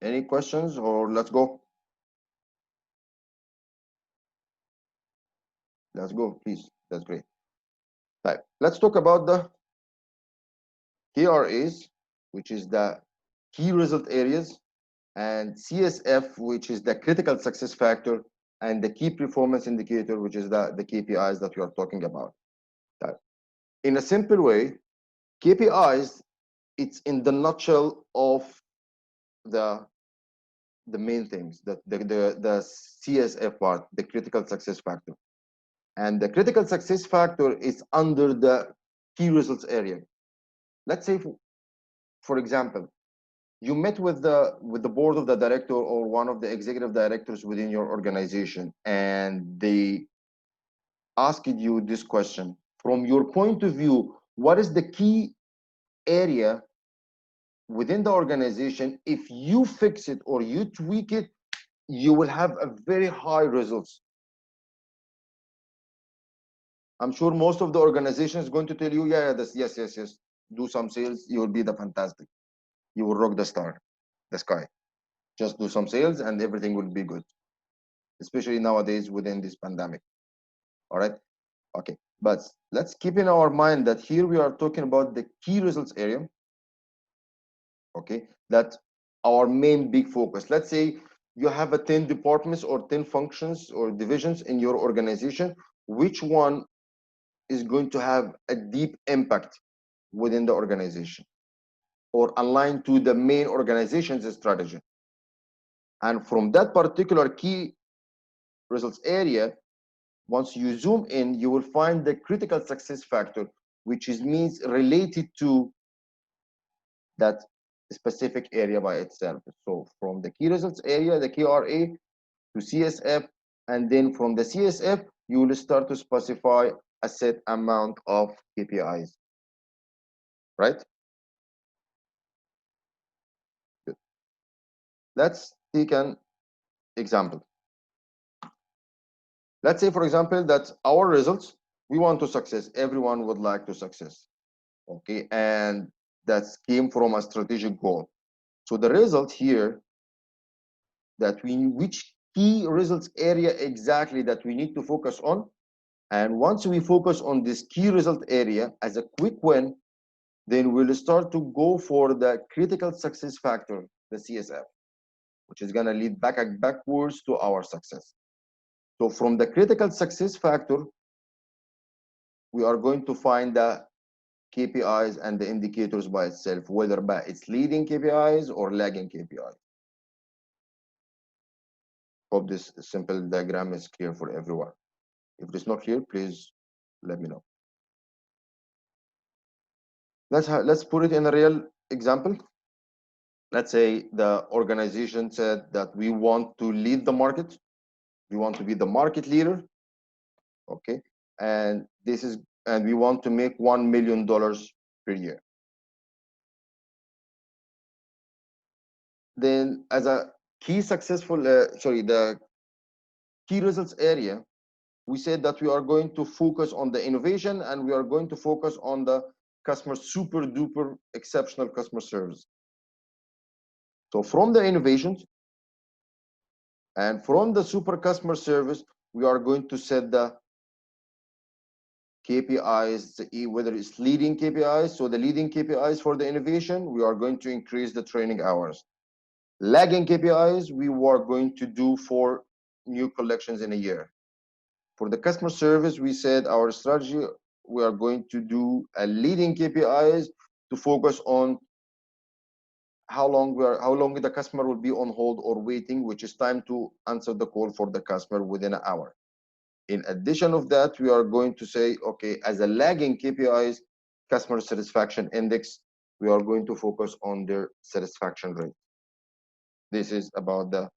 Any questions or let's go? Let's go, please. That's great. Right. Let's talk about the KRAs, which is the key result areas, and CSF, which is the critical success factor, and the key performance indicator, which is the KPIs that we are talking about. Right. In a simple way, KPIs, it's in the nutshell of the main things, the CSF part, the critical success factor. And the critical success factor is under the key results area. Let's say, for example, you met with the board of the director or one of the executive directors within your organization, and they asked you this question. From your point of view, what is the key area within the organization? If you fix it or you tweak it, you will have a very high results. I'm sure most of the organization is going to tell you, yeah, this, yes, yes, yes, do some sales, you will be the fantastic. You will rock the sky. Just do some sales and everything will be good, especially nowadays within this pandemic. All right. Okay. But let's keep in our mind that here we are talking about the key results area. Okay. That our main big focus. Let's say you have a 10 departments or 10 functions or divisions in your organization. Which one is going to have a deep impact within the organization or aligned to the main organization's strategy? And from that particular key results area, once you zoom in, you will find the critical success factor, which is means related to that specific area by itself. So from the key results area, the KRA, to CSF, and then from the CSF, you will start to specify a set amount of KPIs, right? Good. Let's take an example. Let's say, for example, that our results, we want to success. Everyone would like to success. Okay. And that came from a strategic goal. So the result here that which key results area exactly that we need to focus on. And once we focus on this key result area as a quick win, then we'll start to go for the critical success factor, the CSF, which is going to lead backwards to our success. So from the critical success factor, we are going to find the KPIs and the indicators by itself, whether by its leading KPIs or lagging KPIs. Hope this simple diagram is clear for everyone. If it's not clear, please let me know. Let's put it in a real example. Let's say the organization said that we want to lead the market. We want to be the market leader. Okay. And we want to make $1 million per year. Then as a key the key results area, we said that we are going to focus on the innovation and we are going to focus on the customer super duper exceptional customer service. So from the innovations and from the super customer service, we are going to set the KPIs, whether it's leading KPIs. So the leading KPIs for the innovation, we are going to increase the training hours. Lagging KPIs, we are going to do 4 new collections in a year. For the customer service, we said our strategy, we are going to do a leading KPIs to focus on how long the customer will be on hold or waiting, which is time to answer the call for the customer within an hour. In addition of that, we are going to say, okay, as a lagging KPIs, customer satisfaction index, we are going to focus on their satisfaction rate. This is about the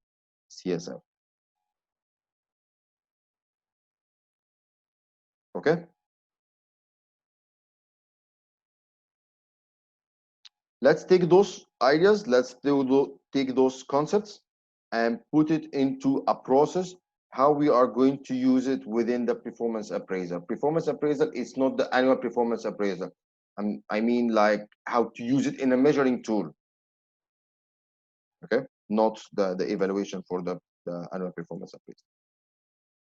CSF. Okay. Let's take those ideas, take those concepts and put it into a process, how we are going to use it within the performance appraisal. Performance appraisal is not the annual performance appraisal. I mean like how to use it in a measuring tool. Okay, not the evaluation for the annual performance appraisal.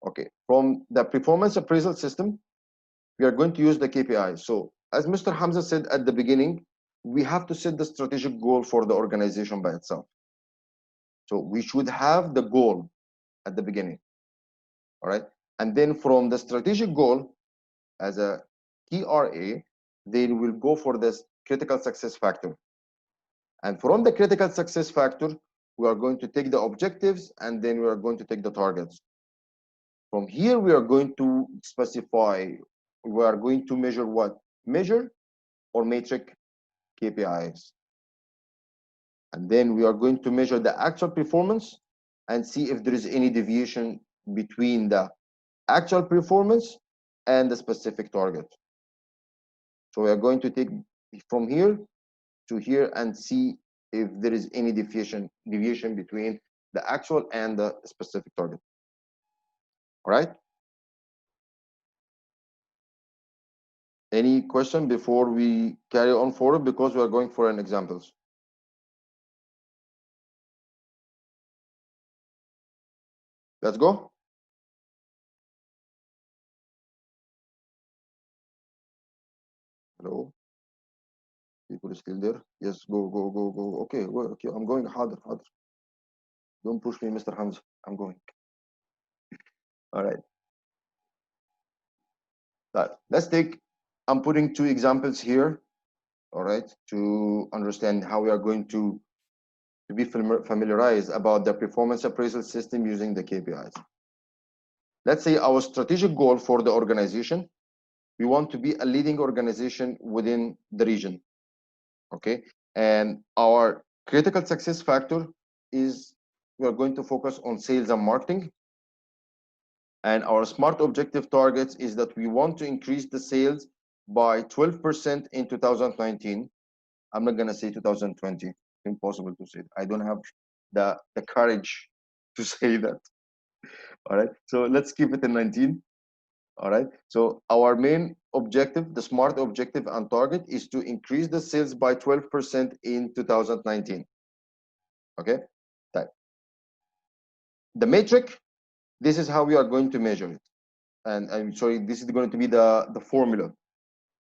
Okay, from the performance appraisal system, we are going to use the KPI. So as Mr. Hamza said at the beginning, we have to set the strategic goal for the organization by itself. So we should have the goal at the beginning. All right. And then from the strategic goal as a KRA, then we'll go for this critical success factor. And from the critical success factor, we are going to take the objectives and then we are going to take the targets. From here, we are going to specify, we are going to measure what? Measure or metric KPIs. And then we are going to measure the actual performance and see if there is any deviation between the actual performance and the specific target. So we are going to take from here to here and see if there is any deviation between the actual and the specific target. All right. Any question before we carry on forward, because we are going for an examples. Let's go. Hello. People still there? Yes, go. Okay, well, okay, I'm going harder. Don't push me, Mr. Hamza. I'm going. All right. Let's take, I'm putting 2 examples here, all right, to understand how we are going to be familiarized about the performance appraisal system using the KPIs. Let's say our strategic goal for the organization, we want to be a leading organization within the region, okay? And our critical success factor is we are going to focus on sales and marketing. And our SMART objective targets is that we want to increase the sales by 12% in 2019. I'm not going to say 2020. Impossible to say. I don't have the courage to say that. All right. So let's keep it in 19. All right. So our main objective, the SMART objective and target, is to increase the sales by 12% in 2019. Okay. Type. The metric, this is how we are going to measure it. And I'm sorry, this is going to be the formula.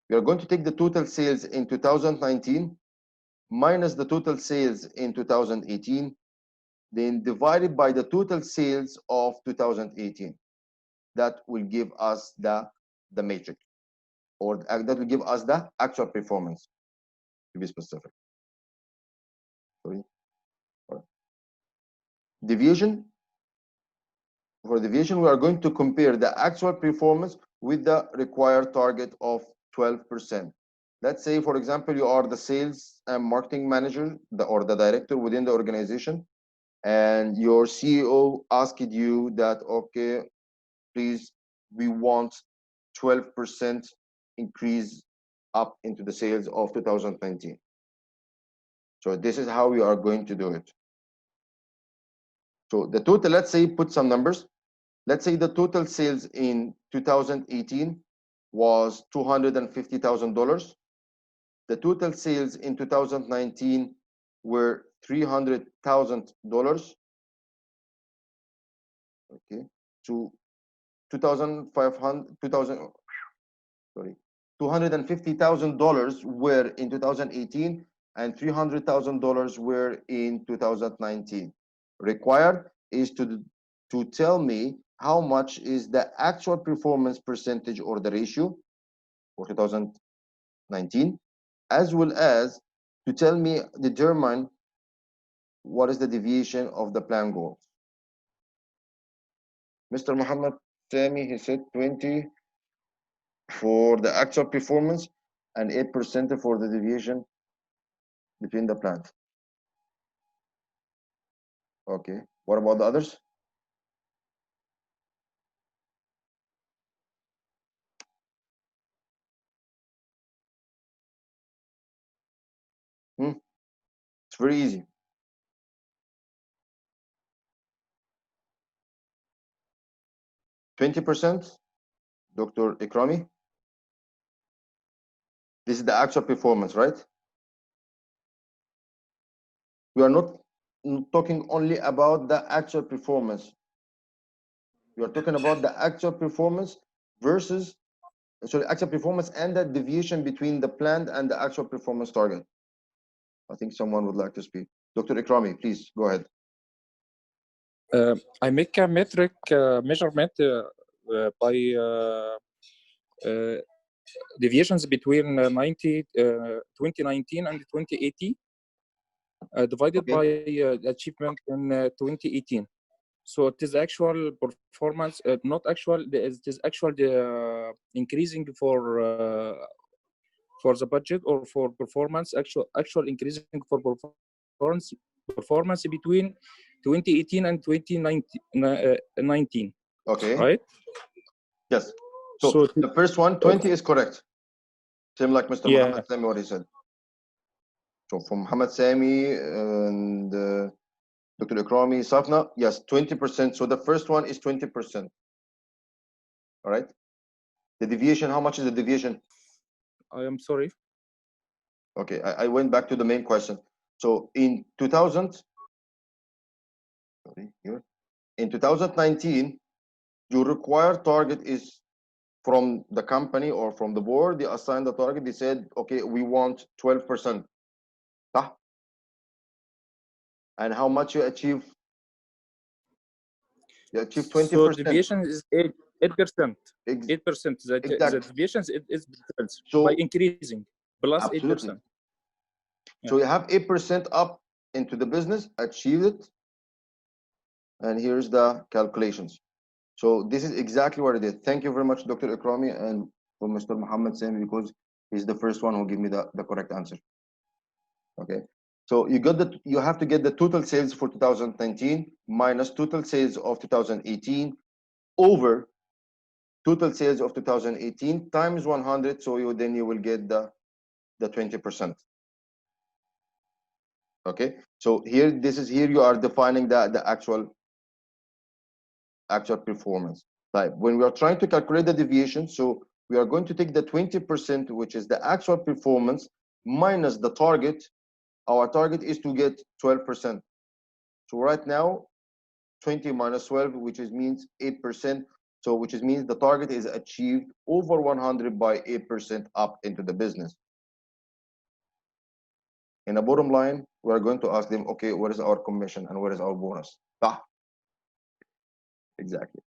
We are going to take the total sales in 2019 minus the total sales in 2018, then divided by the total sales of 2018. That will give us the metric, or that will give us the actual performance, to be specific. Sorry. Deviation. For deviation, we are going to compare the actual performance with the required target of 12%. Let's say, for example, you are the sales and marketing manager, or the director within the organization, and your CEO asked you that, okay, please, we want 12% increase up into the sales of 2019. So this is how we are going to do it. So the total, let's say, put some numbers. Let's say the total sales in 2018 was $250,000. The total sales in 2019 were $300,000. Okay, so 250,000 were in 2018 and $300,000 were in 2019. Required is to tell me how much is the actual performance percentage, or the ratio, for 2019, as well as to tell me, determine what is the deviation of the plan goals. Mr. Muhammad Sami, he said 20 for the actual performance and 8% for the deviation between the plans. Okay, what about the others? It's very easy. 20%, Dr. Ikrami. This is the actual performance, right? We are not talking only about the actual performance. We are talking about the actual performance versus, sorry, actual performance and the deviation between the planned and the actual performance target. I think someone would like to speak. Dr. Ikrami, please go ahead. I make a metric measurement by deviations between 2019 and 2018, divided by achievement in 2018. So it is actual performance, not actual. It is actual increasing for the budget, or for performance. Actual increasing for performance between 2018 and 2019. Okay. Right. Yes. So the first one, 20, is correct. Same like Mr. Muhammad Sami, what he said. So from Muhammad Sami and Dr. Ikrami, Safna, yes, 20%. So the first one is 20%. All right. The deviation, how much is the deviation? I am sorry. Okay, I went back to the main question. So in 2019, your required target is from the company or from the board. They assigned the target. They said, okay, we want 12%. And how much you achieve? You achieve 20%. So deviation is 8%. 8%. The deviation is different, so by increasing plus absolutely. 8%. So you have 8% up into the business, achieved it. And here's the calculations. So this is exactly what I did. Thank you very much, Dr. Ikrami, and for Mr. Muhammad Sami, because he's the first one who gave me the correct answer. Okay. So you have to get the total sales for 2019 minus total sales of 2018 over total sales of 2018 times 100. So then you will get the 20%. Okay. So here you are defining the actual performance. Like when we are trying to calculate the deviation, so we are going to take the 20%, which is the actual performance, minus the target. Our target is to get 12%. So right now, 20 minus 12, which is means 8%. So which is means the target is achieved over 100 by 8% up into the business. In the bottom line, we're going to ask them, okay, what is our commission and what is our bonus? Ah, exactly.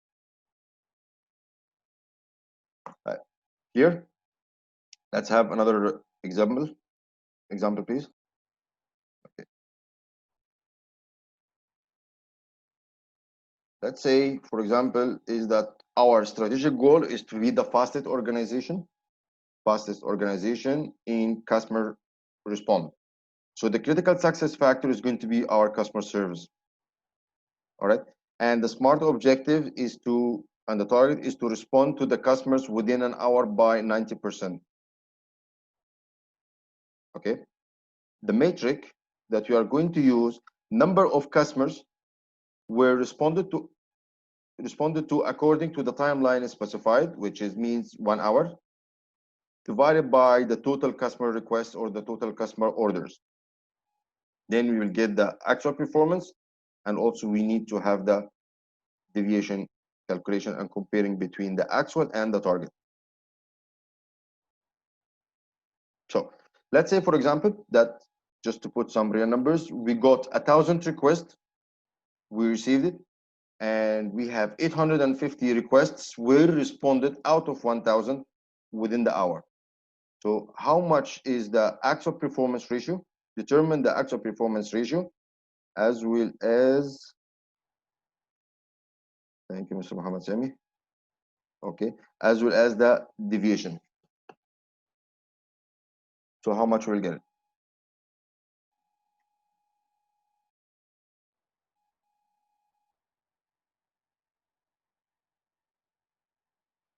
Right. Here, let's have another example. Example, please. Okay. Let's say, for example, is that our strategic goal is to be the fastest organization in customer response. So the critical success factor is going to be our customer service. All right. And the SMART objective is to, and the target is to respond to the customers within an hour by 90%. Okay. The metric that we are going to use, number of customers were responded to according to the timeline specified, which is means 1 hour, divided by the total customer requests or the total customer orders. Then we will get the actual performance, and also we need to have the deviation calculation and comparing between the actual and the target. So let's say, for example, that just to put some real numbers, we got 1,000 requests, we received it, and we have 850 requests were responded out of 1,000 within the hour. So how much is the actual performance ratio? Determine the actual performance ratio, as well as, thank you, Mr. Muhammad Sami. Okay, as well as the deviation. So how much we'll get it?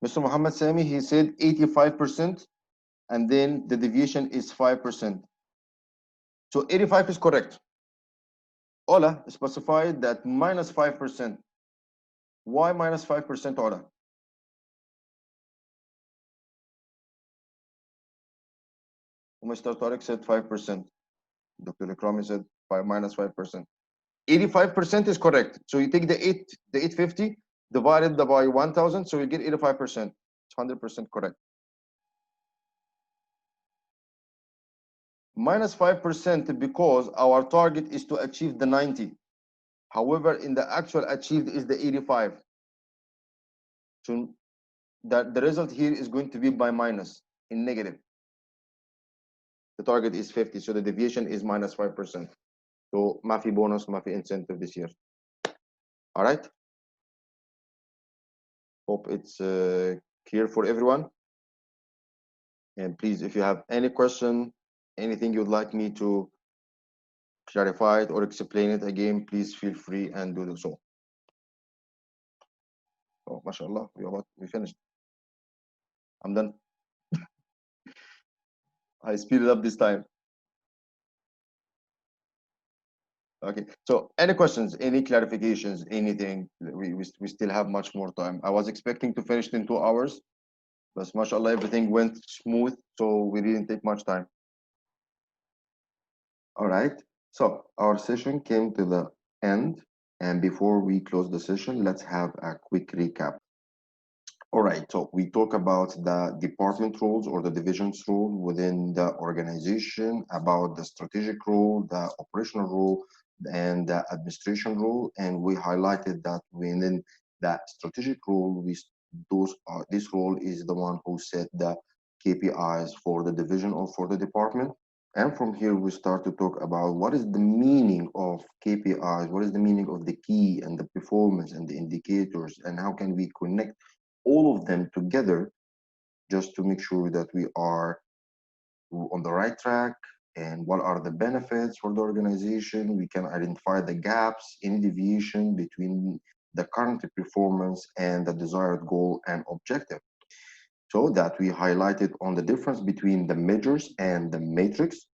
Mr. Muhammad Sami, he said 85%, and then the deviation is 5%. So 85 is correct. Ola specified that minus 5%. Why minus 5%, Ola? Mr. Tariq said 5%. Dr. Ikrami said minus 5%. 85% is correct. So you take the 850 divided by 1,000, so you get 85%. It's 100% correct. Minus 5% because our target is to achieve the 90. However, in the actual achieved is the 85. So that the result here is going to be by minus, in negative. The target is 50, so the deviation is minus 5%. So mafi bonus, mafi incentive this year. All right. Hope it's clear for everyone. And please, if you have any question, anything you'd like me to clarify it or explain it again, please feel free and do so. Oh, mashallah, we finished. I'm done. I speeded up this time. Okay, so any questions, any clarifications, anything? We still have much more time. I was expecting to finish in 2 hours, but mashallah, everything went smooth, so we didn't take much time. All right, so our session came to the end, and before we close the session, let's have a quick recap. All right, so we talk about the department roles or the divisions role within the organization, about the strategic role, the operational role, and the administration role, and we highlighted that within that strategic role, this role is the one who set the KPIs for the division or for the department. And from here, we start to talk about what is the meaning of KPIs, what is the meaning of the key and the performance and the indicators, and how can we connect all of them together just to make sure that we are on the right track, and what are the benefits for the organization. We can identify the gaps, any deviation between the current performance and the desired goal and objective. So that we highlighted on the difference between the measures and the matrix,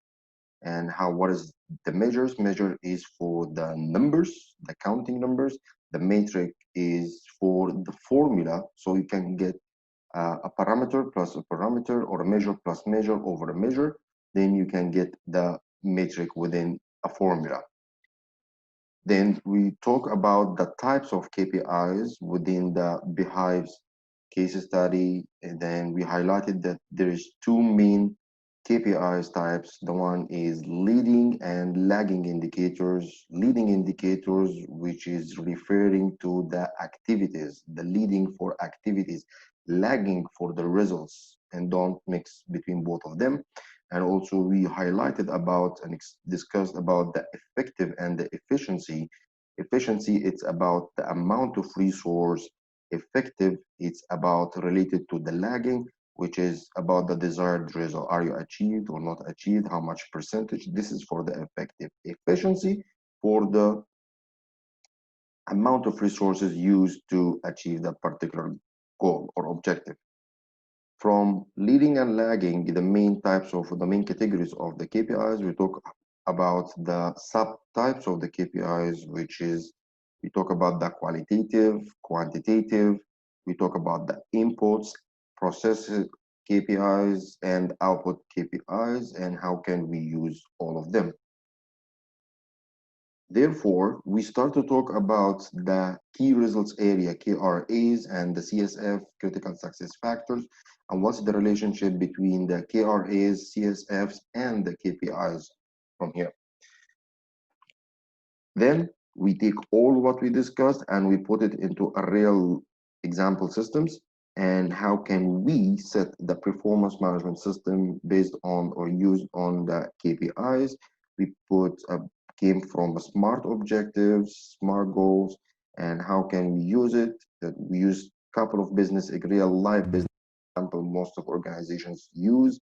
and what is the measures. Measure is for the numbers, the counting numbers, The metric is for the formula, so you can get a parameter plus a parameter, or a measure plus measure over a measure. Then you can get the metric within a formula. Then we talk about the types of KPIs within the Beehives case study. And then we highlighted that there is two main KPIs types. The one is leading and lagging indicators. Leading indicators, which is referring to the activities, the leading for activities, lagging for the results, and don't mix between both of them. And also we highlighted about and discussed about the effective and the efficiency. Efficiency, it's about the amount of resource. Effective, it's about related to the lagging, which is about the desired result. Are you achieved or not achieved? How much percentage? This is for the effective. Efficiency for the amount of resources used to achieve that particular goal or objective. From leading and lagging, the main categories of the KPIs, we talk about the subtypes of the KPIs, which is, we talk about the qualitative, quantitative, we talk about the inputs, process KPIs, and output KPIs, and how can we use all of them. Therefore, we start to talk about the key results area, KRAs, and the CSF, critical success factors, and what's the relationship between the KRAs, CSFs, and the KPIs from here. Then we take all what we discussed and we put it into a real example systems, and how can we set the performance management system based on or used on the KPIs. We came from the SMART objectives, SMART goals, and how can we use it. That we use a couple of real life business example most of organizations use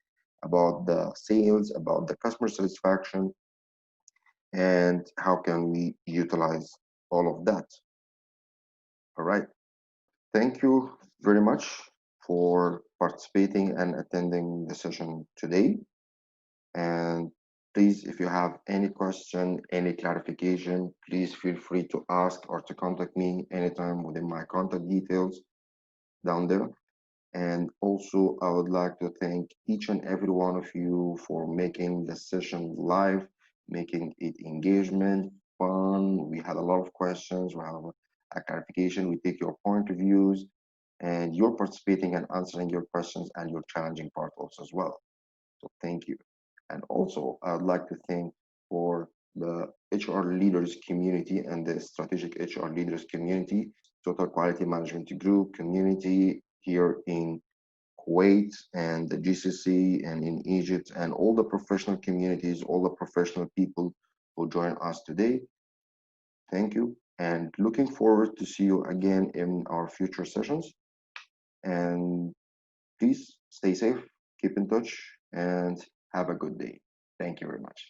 about the sales, about the customer satisfaction, and how can we utilize all of that. All right. Thank you very much for participating and attending the session today. And please, if you have any question, any clarification, please feel free to ask or to contact me anytime within my contact details down there. And also, I would like to thank each and every one of you for making the session live, making it engagement, fun. We had a lot of questions. We have a clarification. We take your point of views, and you're participating and answering your questions and your challenging part also as well. So thank you. And also, I'd like to thank for the HR leaders community and the strategic HR leaders community, total quality management group community here in Kuwait and the GCC and in Egypt, and all the professional communities, all the professional people who join us today. Thank you, and looking forward to see you again in our future sessions. And please stay safe, keep in touch, and have a good day. Thank you very much.